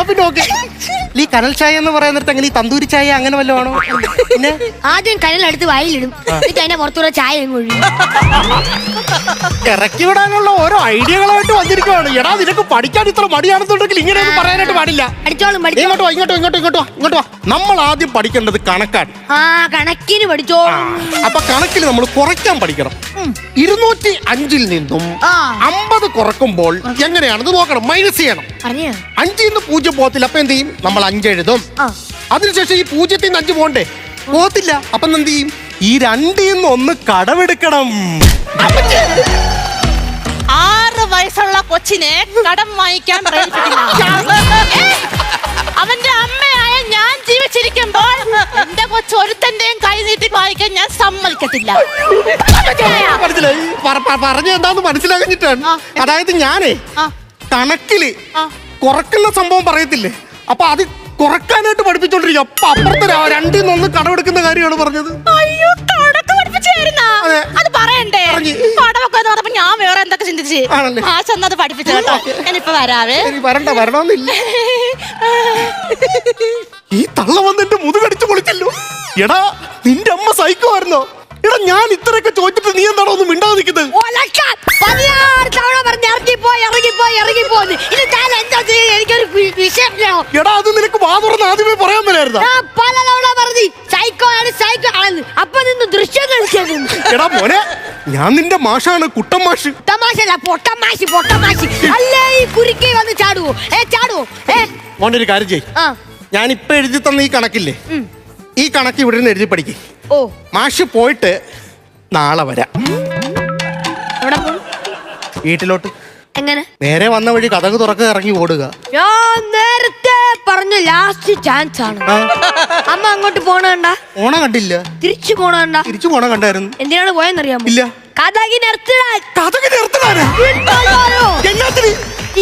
[SPEAKER 4] പിന്നെ ഓക്കെ. ഈ കനൽ ചായ എന്ന് പറയുന്നിടത്ത് എങ്ങനെ ഈ തന്തൂരി ചായ അങ്ങനെ വല്ലതും ആണോ? പിന്നെ
[SPEAKER 12] ആദ്യം കനലെടുത്ത് വായിലിടും, എന്നിട്ട് അതിന്റെ പുറത്തൂടെ ചായ
[SPEAKER 4] ഇറക്കി വിടാനുള്ള ഓരോ ഐഡിയകളായിട്ട് വന്നിരിക്കുകയാണ്. എടാ, നിനക്ക് പഠിക്കാൻ ഇത്ര മടിയാണെന്നുണ്ടെങ്കിൽ ഇങ്ങനെയൊന്നും പറയാനായിട്ട് പാടില്ല. ഇങ്ങോട്ടോ. നമ്മൾ ആദ്യം പഠിക്കേണ്ടത് കണക്കാണ്.
[SPEAKER 12] കണക്കിന് പഠിച്ചോ.
[SPEAKER 4] അപ്പൊ കണക്കിൽ നമ്മൾ കുറയ്ക്കാൻ പഠിക്കണം. 205 നിന്നും 50 കുറക്കുമ്പോൾ എങ്ങനെയാണെന്ന് നോക്കണം. മൈനസ് ചെയ്യണം. 5 0 പോകത്തില്ല. അപ്പൊ എന്ത് ചെയ്യും? നമ്മൾ 5 എഴുതും. അതിനുശേഷം ഈ 0 5 പോണ്ടേ? പോകത്തില്ല. അപ്പൊ എന്ത് ചെയ്യും? ഈ 2 1 കടമെടുക്കണം.
[SPEAKER 10] 6 വയസ്സുള്ള കൊച്ചിനെ കടം വാങ്ങിക്കാൻ അവന്റെ അമ്മയായ ഞാൻ ജീവിച്ചിരിക്കുമ്പോൾ എന്റെ കൊച്ചു ഒരുത്തന്റെയും കൈ നീട്ടി വായിക്കാൻ ഞാൻ സമ്മതിക്കത്തില്ല.
[SPEAKER 4] പറഞ്ഞു എന്താന്ന് മനസ്സിലാക്കിട്ടാണ്. അതായത് ഞാനേ കണക്കില് കുറക്കുന്ന സംഭവം പറയത്തില്ലേ, അപ്പൊ അത് കുറക്കാനായിട്ട് പഠിപ്പിച്ചോണ്ടിരിക്കും. അപ്പൊ അപ്പുറത്തെ 2 1 കടമെടുക്കുന്ന കാര്യമാണ് പറഞ്ഞത്.
[SPEAKER 10] അയ്യോ, കടക്ക് പഠിപ്പിച്ചായിരുന്നാ? അത് പറയണ്ടേ? കടമൊക്കെ എന്ന് പറഞ്ഞപ്പോ ഞാൻ വേറെ എന്തൊക്കെ ചിന്തിച്ച് അത് പഠിപ്പിച്ചു കേട്ടോ. ഞാനിപ്പോ വരാവേ.
[SPEAKER 4] വരണമെന്നില്ല. ഈ തള്ള വന്ന് എന്റെ മുതുകടിച്ചു പൊളിച്ചല്ലോ. എടാ, നിന്റെ അമ്മ സൈക്കോ ആയിരുന്നോ? എടാ, ഞാൻ ഇത്രയൊക്കെ ചോദിച്ചിട്ട് നീ എന്താണോ ഒന്നും മിണ്ടാതെ നിൽക്കുന്നത്? എടാ, അത് നിനക്ക് വാ തുറന്ന് ആദ്യമേ പറയാൻ മേലായിരുന്നോ? എടാ മോനെ, ഞാൻ നിന്റെ മാഷാണ്, കുട്ടൻ മാഷ്. മോന്റെ ഒരു കാര്യം ചെയ്യ്. ഞാൻ ഇപ്പൊ എഴുതി തന്ന ഈ കണക്കില്ലേ, ഈ കണക്ക് ഇവിടെ നിന്ന് എഴുതി പഠിക്കേ. മാഷ് പോയിട്ട് നാളെ വരാം. വീട്ടിലോട്ട്.
[SPEAKER 12] എങ്ങനെ?
[SPEAKER 4] നേരെ വന്ന വഴി കഥക് തുറക്ക ഇറങ്ങി ഓടുക.
[SPEAKER 12] ഞാൻ നേരത്തെ പറഞ്ഞ ലാസ്റ്റ് ചാൻസ് ആണ്. അമ്മ അങ്ങോട്ട് പോണണ്ട.
[SPEAKER 4] ഓണ കണ്ടില്ല.
[SPEAKER 12] തിരിച്ചു പോണണ്ട.
[SPEAKER 4] തിരിച്ചു പോണ കണ്ടായിരുന്നു.
[SPEAKER 12] എന്തിനാണ് പോയെന്നറിയാമോ?
[SPEAKER 4] ഇല്ല.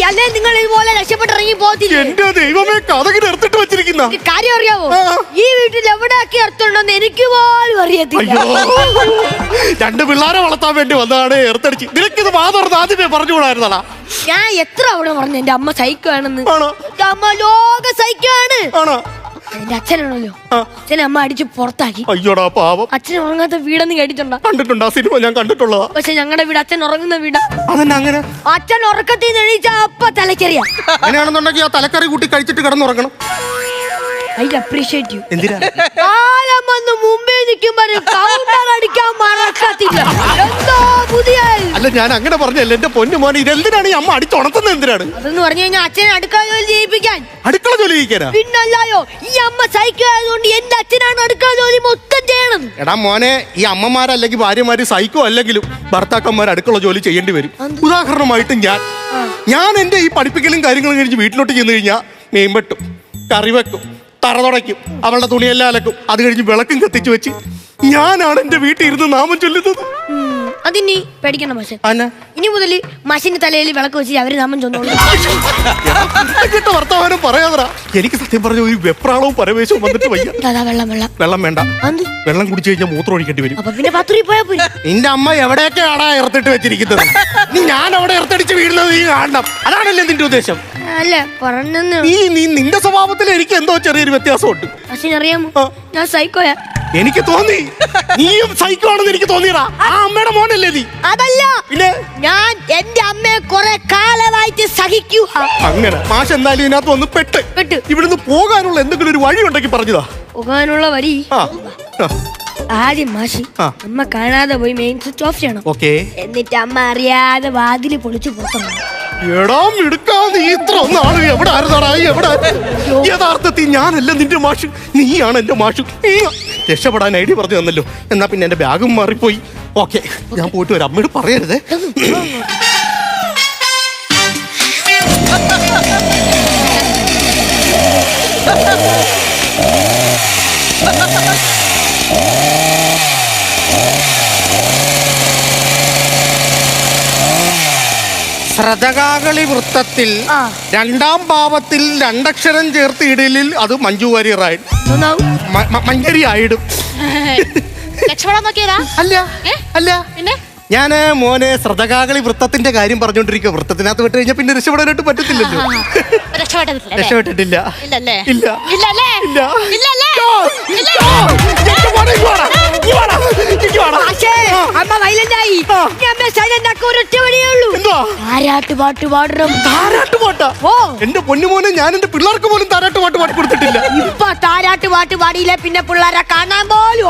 [SPEAKER 12] അല്ലേ നിങ്ങൾ ഇതുപോലെ രക്ഷപ്പെട്ടിറങ്ങി പോകത്തില്ല.
[SPEAKER 4] എന്റെ ദൈവമേ, കഥകിന് എടുത്തിട്ട് വെച്ചിരിക്കുന്ന
[SPEAKER 12] കാര്യം അറിയാമോ? ഈ വീട്ടിൽ എവിടെയൊക്കെ എർത്തുണ്ടെന്ന് എനിക്ക് പോലും അറിയത്തില്ല.
[SPEAKER 4] 2 പിള്ളേരെ വളർത്താൻ വേണ്ടി വന്നതാണ് എർത്തടിച്ച്. നിനക്കിത് വാ തുറന്ന് ആദ്യമേ പറഞ്ഞുകൂടായിരുന്നടാ.
[SPEAKER 12] ഞാൻ എത്ര അവിടെ പറഞ്ഞു എന്റെ അമ്മ സൈക്കോ ആണെന്ന്. അമ്മ ലോക സൈക്കോ ആണ്. എന്റെ അച്ഛനാണല്ലോ, അച്ഛനെ അമ്മ അടിച്ച് പുറത്താക്കി.
[SPEAKER 4] അയ്യോടാ പാവം.
[SPEAKER 12] അച്ഛൻ ഉറങ്ങാത്ത വീടെന്ന് കേട്ടിട്ടുണ്ടോ?
[SPEAKER 4] കണ്ടിട്ടുണ്ടോ? സിനിമ ഞാൻ കണ്ടിട്ടുള്ളതാ.
[SPEAKER 12] പക്ഷെ ഞങ്ങളുടെ വീട് അച്ഛൻ ഉറങ്ങുന്ന വീടാ.
[SPEAKER 4] അങ്ങനെ
[SPEAKER 12] അച്ഛൻ ഉറക്കത്തിൽ നിന്ന് എണീച്ച അപ്പ തലക്കറിയാ.
[SPEAKER 4] അങ്ങനെയാണെന്നുണ്ടെങ്കിൽ ആ തലക്കറി കൂട്ടി കഴിച്ചിട്ട് കിടന്നുറങ്ങണം.
[SPEAKER 12] I appreciate you.
[SPEAKER 4] എന്തിനാ?
[SPEAKER 12] കാലം വന്ന് മുമ്പേ നിൽക്കുമ്പോൾ കൗണ്ടർ അടിക്കാൻ മറക്കത്തില്ല. എന്തോ പുതിയ.
[SPEAKER 4] അല്ല, ഞാൻ അങ്ങനെ പറഞ്ഞല്ലേ എന്റെ പൊന്നു മോനെ. ഇതെന്തിനാണ് ഈ അമ്മ അടിച്ചുണർത്തുന്നത്? എന്തിനാണ്
[SPEAKER 12] അതെന്ന് പറഞ്ഞു കഴിഞ്ഞാൽ അച്ഛനെ അടുക്കള ജോലി ചെയ്യിപ്പിക്കാൻ.
[SPEAKER 4] അടുക്കള ജോലി ചെയ്യിക്കാനാ?
[SPEAKER 12] പിന്നല്ലായോ, ഈ അമ്മ സൈക്കോ ആയതുകൊണ്ട് എന്റെ അച്ഛനാണ് അടുക്കള ജോലി മൊത്തം ചെയ്യണം.
[SPEAKER 4] എടാ മോനെ, ഈ അമ്മമാരല്ലെങ്കിൽ ഭാര്യമാര് സൈക്കോ അല്ലെങ്കിലും ഭർത്താക്കന്മാർ അടുക്കള ജോലി ചെയ്യേണ്ടി വരും. ഉദാഹരണമായിട്ട് ഞാൻ എന്റെ ഈ പഠിപ്പിക്കലും കാര്യങ്ങളും കഴിഞ്ഞ് വീട്ടിലോട്ട് ചെന്ന് കഴിഞ്ഞാൽ മീൻ വെട്ടും, കറി വെക്കും, തറ തുടയ്ക്കും, അവളുടെ തുണിയെല്ലാം അലക്കും. അത് കഴിഞ്ഞ് വിളക്കും കത്തിച്ചു വെച്ച് ഞാനാണ് എന്റെ വീട്ടിൽ ഇരുന്ന് നാമം ചൊല്ലുന്നത്.
[SPEAKER 12] അതിനി പേടിക്കണം മാഷെ. ഇനി മുതൽ മാഷിന്റെ തലയിൽ വിളക്ക് വെച്ച് അവര് നാമം ചൊന്നോളൂ.
[SPEAKER 4] വർത്തമാനം പറയാതറാ. എനിക്ക് സത്യം പറഞ്ഞ ഒരു വെപ്രാളവും പരവേശവും വന്നിട്ട് വയ്യ. വെള്ളം വേണ്ട. വെള്ളം കുടിച്ചു കഴിഞ്ഞാൽ മൂത്രം ഒഴിക്കേണ്ടി വരും.
[SPEAKER 12] അപ്പൊ പിന്നെ ബാത്റൂമിൽ പോയാ പോയി.
[SPEAKER 4] നിന്റെ അമ്മ എവിടെയൊക്കെയാണാ ഇറത്തിട്ട് വെച്ചിരിക്കുന്നത്? ഞാൻ അവിടെ ഇറത്തടിച്ച് വീഴുന്നത് നീ കാണണം. അതാണല്ലേ നിന്റെ ഉദ്ദേശം?
[SPEAKER 12] അല്ല പറഞ്ഞു.
[SPEAKER 4] നിന്റെ സ്വഭാവത്തിൽ എനിക്ക് എന്തോ ചെറിയൊരു വ്യത്യാസമുണ്ട്.
[SPEAKER 12] അറിയാമോ, ഞാൻ സൈക്കോയാ.
[SPEAKER 4] എനിക്ക് തോന്നി നീയും സൈക്കോ ആണെന്ന് എനിക്ക് തോന്നിയടാ. ആ അമ്മയുടെ മോനല്ലേ നീ?
[SPEAKER 12] അതല്ല, പിന്നെ ഞാൻ എന്റെ അമ്മയെ കുറെ കാലമായിട്ട് സഹിക്കുക.
[SPEAKER 4] അങ്ങനെ മാഷ് എന്തായാലും ഇതിനകത്ത് വന്ന് പെട്ട് ഇവിടുന്ന് പോകാനുള്ള എന്തെങ്കിലും ഒരു വഴി ഉണ്ടെങ്കിൽ പറഞ്ഞതാ.
[SPEAKER 12] പോകാനുള്ള വഴി ആദ്യം മാഷി അമ്മ കാണാതെ പോയി മെയിൻ സ്വിച്ച് ഓഫ് ചെയ്യണം. എന്നിട്ട് അമ്മ അറിയാതെ വാതില് പൊളിച്ചു പുറത്തു.
[SPEAKER 4] യഥാർത്ഥത്തിൽ ഞാനല്ല നിന്റെ മാഷ്, നീയാണ് എന്റെ മാഷ്. രക്ഷപ്പെടാൻ ഐഡിയ പറഞ്ഞു തന്നല്ലോ. എന്നാ പിന്നെ എന്റെ ബാഗും മാറിപ്പോയി. ഓക്കെ, ഞാൻ പോയിട്ട് വരാം. അമ്മയോട് പറയരുതേ. ശ്രതകാകളി വൃത്തത്തിൽ രണ്ടാം ഭാവത്തിൽ രണ്ടക്ഷരം ചേർത്ത് ഇടലിൽ അത് മഞ്ജു വാര്യറായി മഞ്ചരി ആയിടും. അല്ല അല്ല, ഞാന് മോനെ ശ്രതകാകളി വൃത്തത്തിന്റെ കാര്യം പറഞ്ഞോണ്ടിരിക്കുക. വൃത്തത്തിനകത്ത് വിട്ട് കഴിഞ്ഞാൽ പിന്നെ രക്ഷപ്പെടാനായിട്ട് പറ്റത്തില്ലല്ലോ. രക്ഷപ്പെട്ടിട്ടില്ല. ഇല്ല. എന്റെ പൊന്നുമോനെ, ഞാൻ എന്റെ പിള്ളേർക്ക് പോലും താരാട്ട് പാട്ട് പാടി കൊടുത്തിട്ടില്ല.
[SPEAKER 12] ഇപ്പൊ താരാട്ട് പാട്ട് പാടിയില്ല പിന്നെ പിള്ളേരെ കാണാൻ പോലും.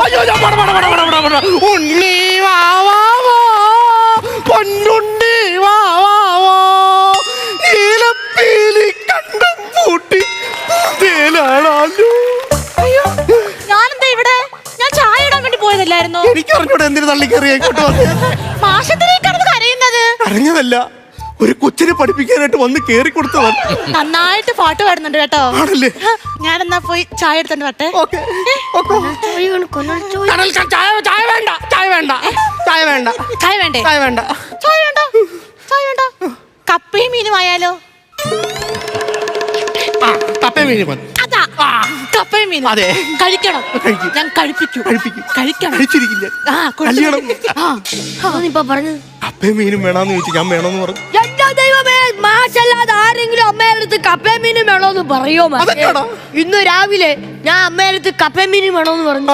[SPEAKER 4] ഉണ്ണി വാവാവോ, പൊന്നുണ്ണി വാവാവോ, നീലപ്പീലി കണ്ടും പൂട്ടി തേലാണല്ലോ.
[SPEAKER 10] ഞാനെന്താ ഇവിടെ? ഞാൻ ചായ ഇടാൻ വേണ്ടി പോയതല്ലായിരുന്നു.
[SPEAKER 4] എനിക്ക് അറിഞ്ഞൂടെ എന്തിനു തള്ളിക്കറിയായിക്കോട്ടെ
[SPEAKER 10] കരയുന്നത്.
[SPEAKER 4] അറിഞ്ഞതല്ല, ഒരു കൊച്ചിനെ പഠിപ്പിക്കാനായിട്ട് വന്ന് കേറി കൊടുത്തതാണ്.
[SPEAKER 10] നന്നായിട്ട് പാട്ട് പാടുന്നുണ്ട് കേട്ടോ.
[SPEAKER 4] ആണല്ലേ?
[SPEAKER 10] ഞാനെന്നാ പോയി ചായ എടുത്തോണ്ട് വട്ടെ. കപ്പയും മീനും ആയാലോ?
[SPEAKER 4] കപ്പയും മീനും.
[SPEAKER 10] കപ്പയും മീനും കഴിക്കണം. ഞാൻ കഴിപ്പിക്കും.
[SPEAKER 4] കപ്പയും മീനും വേണമെന്ന് ചോദിച്ചു. ഞാൻ വേണമെന്ന് പറഞ്ഞു.
[SPEAKER 12] ദൈവമേ, മാഷല്ലാതെ ആരെങ്കിലും അമ്മയുടെ അടുത്ത് കപ്പയും മീനും വേണോന്ന് പറയോ? ഇന്ന് രാവിലെ ഞാൻ അമ്മയുടെ അടുത്ത് കപ്പയും മീനും വേണോന്ന് പറഞ്ഞു.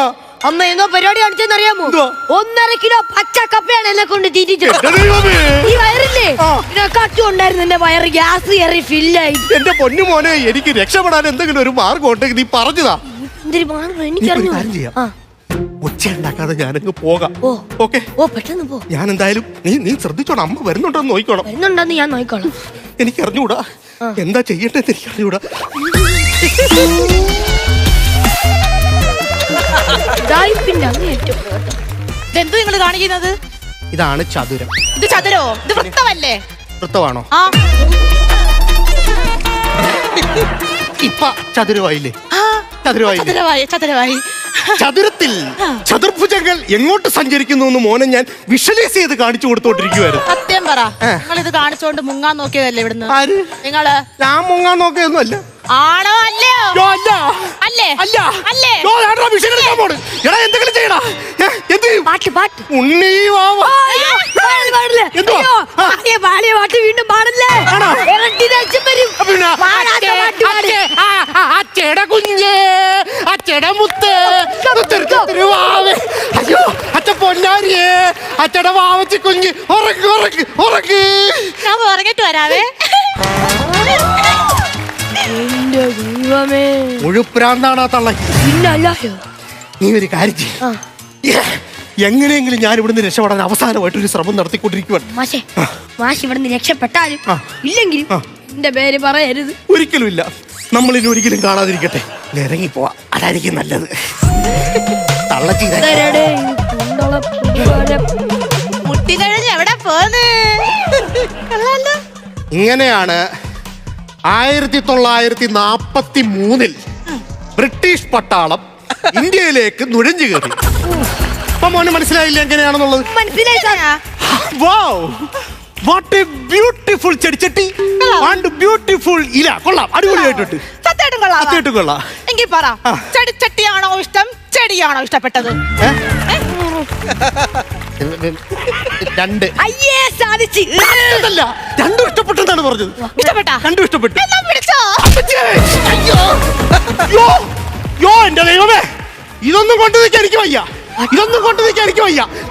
[SPEAKER 12] അമ്മ എന്നോ പരിപാടി കാണിച്ചെന്നറിയാമോ? 1.5 കിലോ പച്ച കപ്പയാണ് എന്നെ കൊണ്ട് തീറ്റിച്ചത്. ഈ വയറില്ലേ കട്ടുണ്ടായിരുന്നു. എന്റെ വയറ് ഗ്യാസ് കയറി ഫില്ലായി.
[SPEAKER 4] എന്റെ പൊന്നു മോനെ, എനിക്ക് രക്ഷപ്പെടാൻ എന്തെങ്കിലും ഒരു മാർഗം ഉണ്ടെങ്കിൽ നീ പറഞ്ഞതാ.
[SPEAKER 12] എനിക്കറിഞ്ഞു.
[SPEAKER 4] ഒച്ച ഉണ്ടാക്കാതെ ഞാനങ്ങ് പോകാം. ഓക്കെ,
[SPEAKER 12] പെട്ടെന്ന് പോ.
[SPEAKER 4] ഞാൻ എന്തായാലും നീ ശ്രദ്ധിച്ചോണം. അമ്മ വരുന്നുണ്ടോ നോക്കിക്കോണം.
[SPEAKER 12] വരുന്നുണ്ടെന്ന് ഞാൻ നോക്കിക്കോളാം.
[SPEAKER 4] എനിക്ക് അറിഞ്ഞൂടാ എന്താ ചെയ്യട്ടെന്ന്. എനിക്ക് അറിഞ്ഞൂടാ.
[SPEAKER 10] ഇതെന്ത് നിങ്ങൾ കാണിക്കുന്നത്?
[SPEAKER 4] ഇതാണ് ചതുരം.
[SPEAKER 10] ഇത് ചതുരോ? ഇത് വൃത്തമല്ലേ?
[SPEAKER 4] വൃത്തമാണോ? ഇപ്പ ചതുരമായില്ലേ?
[SPEAKER 10] ചതുരമായി.
[SPEAKER 4] ചതുരത്തിൽ ചതുർഭുജങ്ങൾ എങ്ങോട്ട് സഞ്ചരിക്കുന്നു എന്ന് മോനെ ഞാൻ വിഷ്വലൈസ് ചെയ്ത് കാണിച്ചു കൊടുത്തോണ്ടിരിക്കുവായിരുന്നു.
[SPEAKER 10] സത്യം പറ, നിങ്ങൾ ഇത് കാണിച്ചോണ്ട് മുങ്ങാൻ നോക്കിയതല്ലേ ഇവിടുന്ന്? നിങ്ങള്?
[SPEAKER 4] ഞാൻ മുങ്ങാൻ നോക്കിയൊന്നും അല്ല.
[SPEAKER 10] ആണോ? അല്ലയോ?
[SPEAKER 4] എന്തെങ്കിലും ചെയ്യടാ.
[SPEAKER 12] ഉണ്ണി പാട്ട് വീണ്ടും പാടല്ലേ?
[SPEAKER 4] അച്ഛടെ കുഞ്ഞ്, അച്ഛടെ മുത്ത്, അയ്യോ അച്ഛൻ പൊന്നാരിയേ, അച്ഛടെ വാവച്ചി കുഞ്ഞ്, ഉറങ്ങി.
[SPEAKER 10] ഞാൻ ഉറങ്ങിട്ട് വരാവേ.
[SPEAKER 4] മുഴുപ്രാന്താണോ തള്ള? നീ ഒരു കാര്യം ചെയ്യ്. എങ്ങനെയെങ്കിലും ഞാൻ ഇവിടുന്ന് രക്ഷപ്പെടാൻ അവസാനമായിട്ടൊരു ശ്രമം നടത്തിക്കൊണ്ടിരിക്കുവാണ്.
[SPEAKER 12] മാഷ് ഇവിടുന്ന് രക്ഷപ്പെട്ടാലും ഇല്ലെങ്കിലും എന്റെ പേര് പറയരുത്.
[SPEAKER 4] ഒരിക്കലും ഇല്ല. നമ്മളിനി ഒരിക്കലും കാണാതിരിക്കട്ടെ. ഇറങ്ങിപ്പോവാ, അതായിരിക്കും നല്ലത്. തള്ളച്ചി
[SPEAKER 10] എവിടെ പോന്ന്?
[SPEAKER 4] ഇങ്ങനെയാണ് 1943 ബ്രിട്ടീഷ് പട്ടാളം ഇന്ത്യയിലേക്ക് നുഴഞ്ഞു കയറി. ഇപ്പൊ മോനെ മനസ്സിലായില്ല എങ്ങനെയാണെന്നുള്ളത്?
[SPEAKER 12] മനസ്സിലായി sir.
[SPEAKER 4] Wow! What a beautiful ചെടിച്ചട്ടി and beautiful ഇല. കൊള്ളാം, അടിപൊളിയായിട്ടുണ്ട്.
[SPEAKER 10] സത്യമായിട്ടും കൊള്ളാം.
[SPEAKER 4] സത്യമായിട്ടും കൊള്ളാം.
[SPEAKER 10] എങ്കിൽ പറ, ചെടിച്ചട്ടിയാണോ ഇഷ്ടം, ചെടിയാണോ ഇഷ്ടപ്പെട്ടത്?
[SPEAKER 4] രണ്ട്.
[SPEAKER 12] അയ്യേ സാധിച്ചു.
[SPEAKER 4] രണ്ടും ഇഷ്ടപ്പെട്ടെന്നാണ് പറഞ്ഞത്.
[SPEAKER 10] ഇഷ്ടപ്പെട്ടാ?
[SPEAKER 4] രണ്ടും ഇഷ്ടപ്പെട്ടു.
[SPEAKER 10] എന്നാ പിടിച്ചോ.
[SPEAKER 4] യോ എന്റെ ദൈവമേ, ഇതൊന്നും കൊണ്ടു നിൽക്കാൻ എനിക്ക് വയ്യ.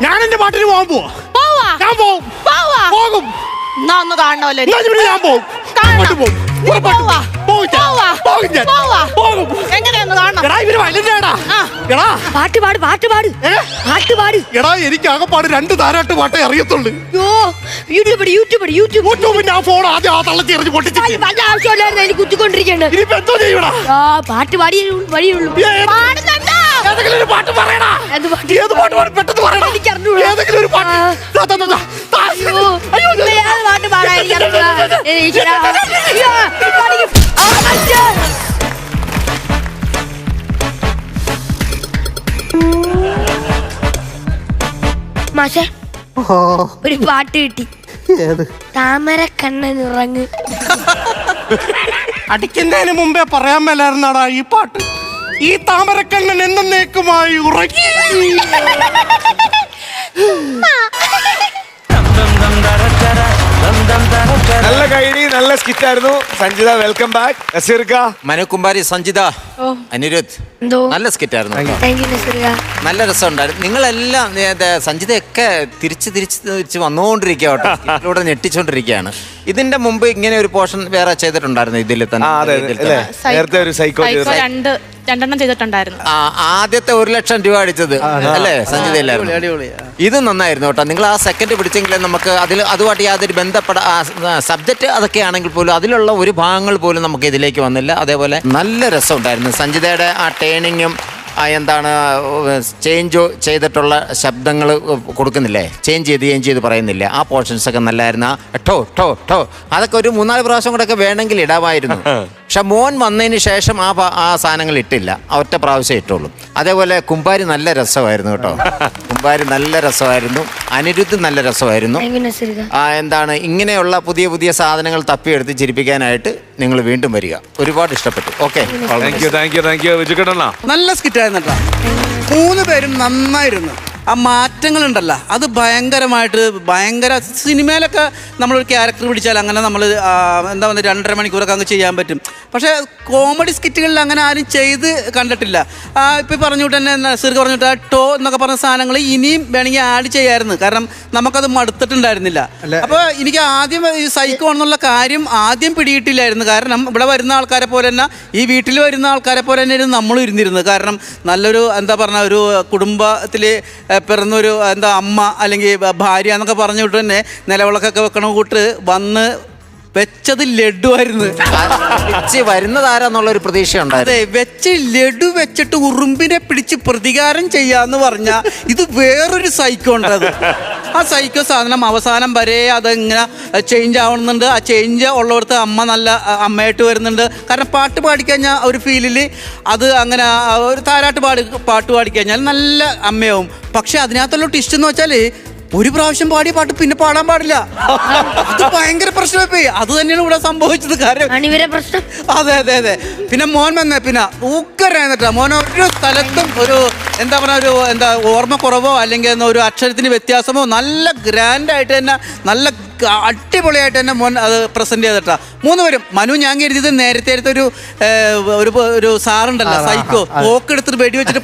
[SPEAKER 4] ഞാൻ എന്റെ പാട്ടിന് പോകാൻ പോവാ. ഞാൻ പോകും.
[SPEAKER 10] എന്നാ ഒന്ന് കാണണമല്ലോ.
[SPEAKER 4] ഞാൻ പോകും.
[SPEAKER 10] എങ്ങനെയൊന്ന് കാണണം.
[SPEAKER 12] പാട്ട് പാട്.
[SPEAKER 4] എടാ, എനിക്ക് ആകെപ്പാട് 2 താരാട്ട് പാട്ടേ അറിയത്തുള്ളൂ.
[SPEAKER 12] യൂട്യൂബിന്റെ
[SPEAKER 4] ആ ഫോൺ ആദ്യം ആ തള്ളത്തി എറിഞ്ഞ് പൊട്ടിച്ച്
[SPEAKER 12] ആവശ്യമില്ലായിരുന്നു എനിക്ക് കുത്തിക്കൊണ്ടിരിക്കണ്ട.
[SPEAKER 4] ഇനിയിപ്പോ എന്തോ ചെയ്യടാ?
[SPEAKER 12] പാട്ട് വഴിയുള്ളൂ.
[SPEAKER 4] ഏതെങ്കിലും ഒരു പാട്ട് പറയടാ. ഏത് പാട്ട് പാടും? പെട്ടെന്ന് പറയടാ. ഏതെങ്കിലും ഒരു പാട്ട്.
[SPEAKER 12] പാട്ട് പാടാൻ മാഷേ, ഒരു പാട്ട് കിട്ടി. താമര കണ്ണൻ ഉറങ്ങ്.
[SPEAKER 4] അടിക്കുന്നതിന് മുമ്പേ പറയാൻ മേലായിരുന്നാടാ ഈ പാട്ട്. ഈ താമരക്കണ്ണൻ എന്നേക്കുമായി ഉറങ്ങി.
[SPEAKER 2] നല്ല കൈഡി, നല്ല സ്കിറ്റ് ആയിരുന്നു. Sanjitha, welcome back. നസീർക്ക,
[SPEAKER 8] മനുകുമാരി, സഞ്ജിത, അനിരുദ്ധ്, നല്ല സ്കിറ്റ് ആയിരുന്നു. നല്ല രസമുണ്ടായിരുന്നു. നിങ്ങളെല്ലാം സഞ്ജിതയൊക്കെ തിരിച്ച് വന്നുകൊണ്ടിരിക്കുക കേട്ടോ. ഇതിലൂടെ ഞെട്ടിച്ചോണ്ടിരിക്കുകയാണ്. ഇതിന്റെ മുമ്പ് ഇങ്ങനെ ഒരു പോർഷൻ വേറെ ചെയ്തിട്ടുണ്ടായിരുന്നു ഇതിൽ തന്നെ.
[SPEAKER 2] നേരത്തെ ഒരു സൈക്കോ
[SPEAKER 10] രണ്ടെണ്ണം ചെയ്തിട്ടുണ്ടായിരുന്നു.
[SPEAKER 8] ആദ്യത്തെ 1 ലക്ഷം രൂപ അടിച്ചത് അല്ലേ സഞ്ജിതയിലായിരുന്നു. ഇത് നന്നായിരുന്നു കേട്ടോ. നിങ്ങൾ ആ സെക്കൻഡ് പിടിച്ചെങ്കിലേ നമുക്ക് അതുമായിട്ട് യാതൊരു സബ്ജക്റ്റ് അതൊക്കെ ആണെങ്കിൽ പോലും അതിലുള്ള ഒരു ഭാഗങ്ങൾ പോലും നമുക്ക് ഇതിലേക്ക് വന്നില്ല. അതേപോലെ നല്ല രസമുണ്ടായിരുന്നു. സഞ്ജിതയുടെ ആ ടേണിങ്ങും എന്താണ് ചേഞ്ച് ചെയ്തിട്ടുള്ള ശബ്ദങ്ങൾ കൊടുക്കുന്നില്ലേ, ചേഞ്ച് ചെയ്ത് പറയുന്നില്ലേ, ആ പോർഷൻസൊക്കെ നല്ലായിരുന്നു. ടോ അതൊക്കെ ഒരു 3-4 പ്രാവശ്യം കൂടെ ഒക്കെ വേണമെങ്കിൽ ഇടാമായിരുന്നു. പക്ഷെ മോൻ വന്നതിന് ശേഷം ആ സാധനങ്ങൾ ഇട്ടില്ല, ഒറ്റ പ്രാവശ്യം ഇട്ടുള്ളൂ. അതേപോലെ കുമ്പാരി നല്ല രസമായിരുന്നു കേട്ടോ. അനിരുദ്ധ് നല്ല രസമായിരുന്നു. എന്താണ് ഇങ്ങനെയുള്ള പുതിയ സാധനങ്ങൾ തപ്പിയെടുത്ത് ചിരിപ്പിക്കാനായിട്ട് നിങ്ങൾ വീണ്ടും വരിക. ഒരുപാട് ഇഷ്ടപ്പെട്ടു. ഓക്കെ,
[SPEAKER 6] നല്ല സ്കിറ്റ് ആയിരുന്നു കേട്ടോ. 3 പേരും നന്നായിരുന്നു. ആ മാറ്റങ്ങളുണ്ടല്ലോ അത് ഭയങ്കര സിനിമയിലൊക്കെ നമ്മളൊരു ക്യാരക്ടർ പിടിച്ചാൽ അങ്ങനെ നമ്മൾ എന്താ പറയുക 2.5 മണിക്കൂറൊക്കെ അങ്ങ് ചെയ്യാൻ പറ്റും. പക്ഷേ കോമഡി സ്കിറ്റുകളിൽ അങ്ങനെ ആരും ചെയ്ത് കണ്ടിട്ടില്ല. ഇപ്പം പറഞ്ഞുകൊണ്ട് തന്നെ നസീർ പറഞ്ഞിട്ട് ആ ടോ എന്നൊക്കെ പറഞ്ഞ സാധനങ്ങൾ ഇനിയും വേണമെങ്കിൽ ആഡ് ചെയ്യായിരുന്നു. കാരണം നമുക്കത് മടുത്തിട്ടുണ്ടായിരുന്നില്ല. അപ്പോൾ എനിക്ക് ആദ്യം ഈ സൈക്കോ എന്നുള്ള കാര്യം ആദ്യം പിടിയിട്ടില്ലായിരുന്നു. കാരണം ഇവിടെ വരുന്ന ആൾക്കാരെ പോലെ തന്നെ ഈ വീട്ടിൽ വരുന്ന ആൾക്കാരെ പോലെ തന്നെയായിരുന്നു നമ്മളും ഇരുന്നിരുന്നത്. കാരണം നല്ലൊരു എന്താ പറഞ്ഞ ഒരു കുടുംബത്തിൽ പിറന്നൊരു അമ്മ അല്ലെങ്കിൽ ഭാര്യ എന്നൊക്കെ പറഞ്ഞുകൊണ്ട് തന്നെ നിലവിളക്കൊക്കെ വെക്കണ കൂട്ട് വന്ന് വെച്ചത് ലഡുവായിരുന്നു.
[SPEAKER 8] വരുന്നതാരാന്നുള്ള ഒരു പ്രതീക്ഷ ഉണ്ടായിരുന്നു.
[SPEAKER 6] അതെ, ലഡു വെച്ചിട്ട് ഉറുമ്പിനെ പിടിച്ച് പ്രതികാരം ചെയ്യാന്ന് പറഞ്ഞാൽ ഇത് വേറൊരു സൈക്കോ ഉണ്ട്. ആ സൈക്കോ സാധനം അവസാനം വരെ അതിങ്ങനെ ചേഞ്ച് ആവുന്നുണ്ട്. ആ ചേഞ്ച് ഉള്ളിടത്ത് അമ്മ നല്ല അമ്മയായിട്ട് വരുന്നുണ്ട്. കാരണം പാട്ട് പാടിക്കഴിഞ്ഞാൽ ഒരു ഫീലിൽ അത് അങ്ങനെ ഒരു താരാട്ട് പാട്ട് പാടിക്കഴിഞ്ഞാൽ നല്ല അമ്മയാവും. പക്ഷെ അതിനകത്തുള്ള ടിസ്റ്റ് എന്ന് വെച്ചാൽ ഒരു പ്രാവശ്യം പാടിയ പാട്ട് പിന്നെ പാടാൻ പാടില്ല. അത് ഭയങ്കര പ്രശ്നമായി പോയി. അത് തന്നെയാണ് ഇവിടെ സംഭവിച്ചത്. കാര്യം അതെ. പിന്നെ മോൻ വന്നേ പിന്നെ ഊക്കരായിരുന്നിട്ടാ. മോൻ ഒരു സ്ഥലത്തും ഒരു എന്താ പറയുക ഓർമ്മക്കുറവോ അല്ലെങ്കിൽ ഒരു അക്ഷരത്തിന് വ്യത്യാസമോ നല്ല ഗ്രാൻഡായിട്ട് തന്നെ നല്ല അടിപൊളിയായിട്ട് തന്നെ മോൻ അത് പ്രസന്റ് ചെയ്തിട്ടാ. 3 പേരും. മനു ഞാൻ കരുതിയത് നേരത്തെ ഒരു സാറുണ്ടല്ലോ സൈക്കോ, തോക്കെടുത്തിട്ട് വെടിവെച്ചിട്ട്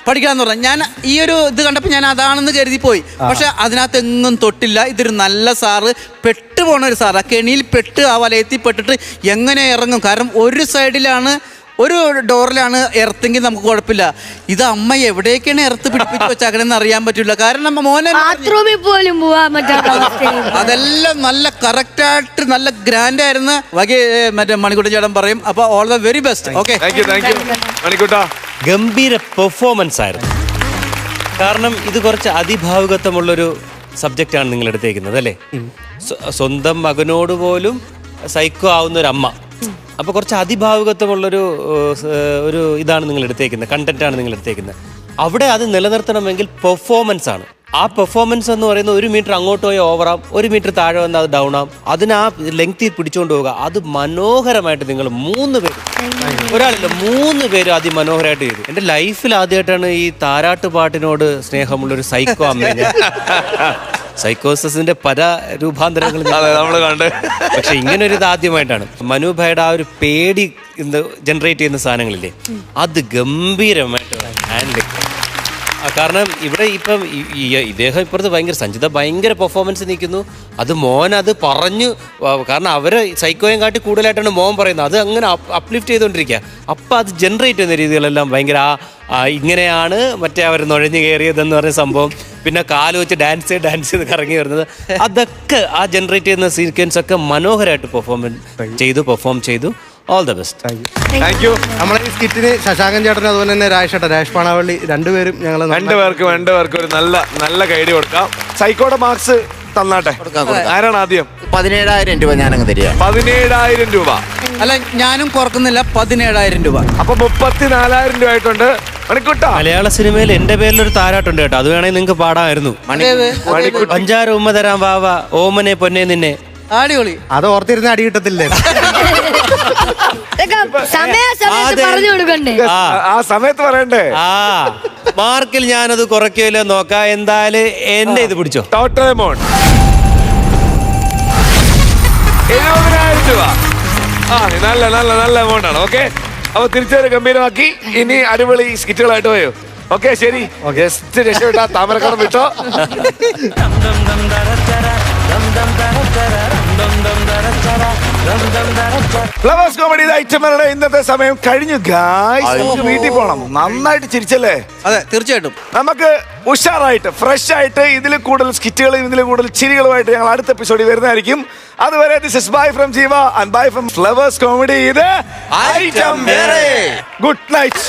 [SPEAKER 6] പഠിക്കാന്ന് പറഞ്ഞു. ഞാൻ ഈ ഒരു ഇത് കണ്ടപ്പോൾ ഞാൻ അതാണെന്ന് കരുതി പോയി. പക്ഷെ അതിനകത്ത് എങ്ങും തൊട്ടില്ല. ഇതൊരു നല്ല സാറ്, പെട്ടുപോണ ഒരു സാറ്. ആ കെണിയിൽ ആ വലയത്തിൽ പെട്ടിട്ട് എങ്ങനെ ഇറങ്ങും. കാരണം ഒരു സൈഡിലാണ് ഒരു ഡോറിലാണ് എർത്തിങ്കിൽ നമുക്ക് കുഴപ്പമില്ല. ഇത് അമ്മ എവിടേക്കാണ് എർത്ത് പിടിപ്പിച്ച് വെച്ചാക്കണെന്ന് അറിയാൻ പറ്റില്ല. കാരണം മോനെ
[SPEAKER 12] പോലും
[SPEAKER 6] അതെല്ലാം നല്ല കറക്റ്റായിട്ട് നല്ല ഗ്രാൻഡ് ആയിരുന്നു. ബാക്കി മറ്റേ മണിക്കൂട്ടൻ ചേട്ടൻ പറയും. അപ്പൊ all the very best. Okay,
[SPEAKER 7] ഗംഭീര പെർഫോമൻസ് ആയിരുന്നു. കാരണം ഇത് കുറച്ച് അതിഭാവുകത്വമുള്ളൊരു സബ്ജക്റ്റാണ് നിങ്ങൾ എടുത്തേക്കുന്നത് അല്ലേ. സ്വന്തം മകനോട് പോലും സൈക്കോ ആവുന്ന ഒരു അമ്മ. അപ്പോൾ കുറച്ച് അതിഭാവുകത്വമുള്ളൊരു ഇതാണ് നിങ്ങൾ എടുത്തേക്കുന്നത്, കണ്ടന്റാണ് നിങ്ങൾ എടുത്തേക്കുന്നത്. അവിടെ അത് നിലനിർത്തണമെങ്കിൽ പെർഫോമൻസ് ആണ്. ആ പെർഫോമൻസ് എന്ന് പറയുന്നത് 1 മീറ്റർ അങ്ങോട്ട് പോയി ഓവറാം, 1 മീറ്റർ താഴെ വന്നാൽ അത് ഡൗൺ ആവും. അതിന് ആ ലെങ്ത്തിൽ പിടിച്ചുകൊണ്ട് പോവുക. അത് മനോഹരമായിട്ട് നിങ്ങൾ 3 പേര്, ഒരാളില്ല 3 പേര് അതിമനോഹരമായിട്ട് ചെയ്തു. എൻ്റെ ലൈഫിൽ ആദ്യമായിട്ടാണ് ഈ താരാട്ട് പാട്ടിനോട് സ്നേഹമുള്ളൊരു സൈക്കോ അമ്മ. സൈക്കോസിന്റെ പല രൂപാന്തരങ്ങൾ നമ്മൾ കണ്ട്, പക്ഷെ ഇങ്ങനെ ഒരു ഇത് ആദ്യമായിട്ടാണ്. മനു ഭായിയുടെ ആ ഒരു പേടി ജനറേറ്റ് ചെയ്യുന്ന സാധനങ്ങളില്ലേ, അത് ഗംഭീരമായിട്ട് ഹാൻഡിൽ. കാരണം ഇവിടെ ഇപ്പം ഇദ്ദേഹം ഇപ്പുറത്ത് സഞ്ജിത ഭയങ്കര പെർഫോമൻസ് നിൽക്കുന്നു. അത് മോൻ അത് പറഞ്ഞു, കാരണം അവരെ സൈക്കോയും കാട്ടി കൂടുതലായിട്ടാണ് മോൻ പറയുന്നത്. അത് അങ്ങനെ അപ്ലിഫ്റ്റ് ചെയ്തുകൊണ്ടിരിക്കുക. അപ്പം അത് ജനറേറ്റ് ചെയ്യുന്ന രീതികളെല്ലാം ഭയങ്കര ഇങ്ങനെയാണ് മറ്റേ അവർ നുഴഞ്ഞു കയറിയതെന്ന് പറഞ്ഞ സംഭവം. പിന്നെ കാല് വെച്ച് ഡാൻസ് ചെയ്ത് കറങ്ങി വരുന്നത്, അതൊക്കെ ആ ജനറേറ്റ് ചെയ്യുന്ന സീക്വൻസ് ഒക്കെ മനോഹരമായിട്ട് പെർഫോം ചെയ്തു. All the best.
[SPEAKER 4] Thank you. നമ്മളെ ഈ സ്കിറ്റിന് ശശാങ്കൻ ചേട്ടനും അതുപോലെ തന്നെ രാജ് പാണാവള്ളി രണ്ടുപേരും ഞങ്ങൾ
[SPEAKER 2] രണ്ടുപേർക്കും ഒരു നല്ല കൈഡി കൊടുക്കാം. സൈക്കോയുടെ മാർക്സ് തന്നാട്ടെ. ആരാണ് ആദ്യം?
[SPEAKER 8] 17,000 രൂപ ഞാനങ്ങ് തരിക.
[SPEAKER 2] 17,000 രൂപ.
[SPEAKER 6] അല്ല, ഞാനും കുറക്കുന്നില്ല. 17,000 രൂപ.
[SPEAKER 2] അപ്പൊ 34,000 രൂപ ആയിട്ടുണ്ട്. മണിക്കുട്ടാ,
[SPEAKER 7] മലയാള സിനിമയിൽ എന്റെ പേരിലൊരു താരാട്ടുണ്ട് കേട്ടോ, അത് വേണമെങ്കിൽ നിങ്ങൾക്ക് പാടാമായിരുന്നു. പഞ്ചാര ഉമ്മ തരാം വാവ ഓമനെ പൊന്നെ നിന്നെ.
[SPEAKER 6] അടിപൊളി.
[SPEAKER 4] അത് ഓർത്തിരുന്ന അടി കിട്ടത്തില്ലേ?
[SPEAKER 12] പറഞ്ഞു കൊടുക്കണ്ടേ?
[SPEAKER 2] ആ സമയത്ത് പറയണ്ടേ?
[SPEAKER 7] മാർക്കിൽ ഞാനത് കുറയ്ക്കുമല്ലോ നോക്കാം. എന്തായാലും എന്റെ ഇത് പിടിച്ചോ.
[SPEAKER 2] ടോട്ടൽ എമൗണ്ട് 70,000 രൂപ. നല്ല എമൗണ്ട് ആണ്. ഓക്കെ, അപ്പൊ തിരിച്ചൊരു ഗംഭീരമാക്കി. ഇനി അടിപൊളി സ്കിറ്റുകളായിട്ട് പോയോ? ഓക്കെ, ശരി. ജസ്റ്റ് രക്ഷപ്പെട്ടാ താമരക്കടം വിട്ടോ. ഫ്ലവേഴ്സ് കോമഡി ഐറ്റങ്ങളുടെ ഇന്നത്തെ സമയം കഴിഞ്ഞു. ഗായ്സ്, വീട്ടിൽ പോണം. നന്നായിട്ട് ചിരിച്ചല്ലേ?
[SPEAKER 6] അതെ, തീർച്ചയായിട്ടും.
[SPEAKER 2] നമുക്ക് ഉഷാറായിട്ട് ഫ്രഷ് ആയിട്ട് ഇതിൽ കൂടുതൽ സ്കിറ്റുകളും ഇതിൽ കൂടുതൽ ചിരികളുമായിട്ട് ഞങ്ങൾ അടുത്ത എപ്പിസോഡിൽ വരുന്നതായിരിക്കും. അതുവരെ ദിസ് ഇസ് ബൈ ഫ്രം ജീവ and bye from flowers comedy. ഇത് ഐറ്റം. Good night.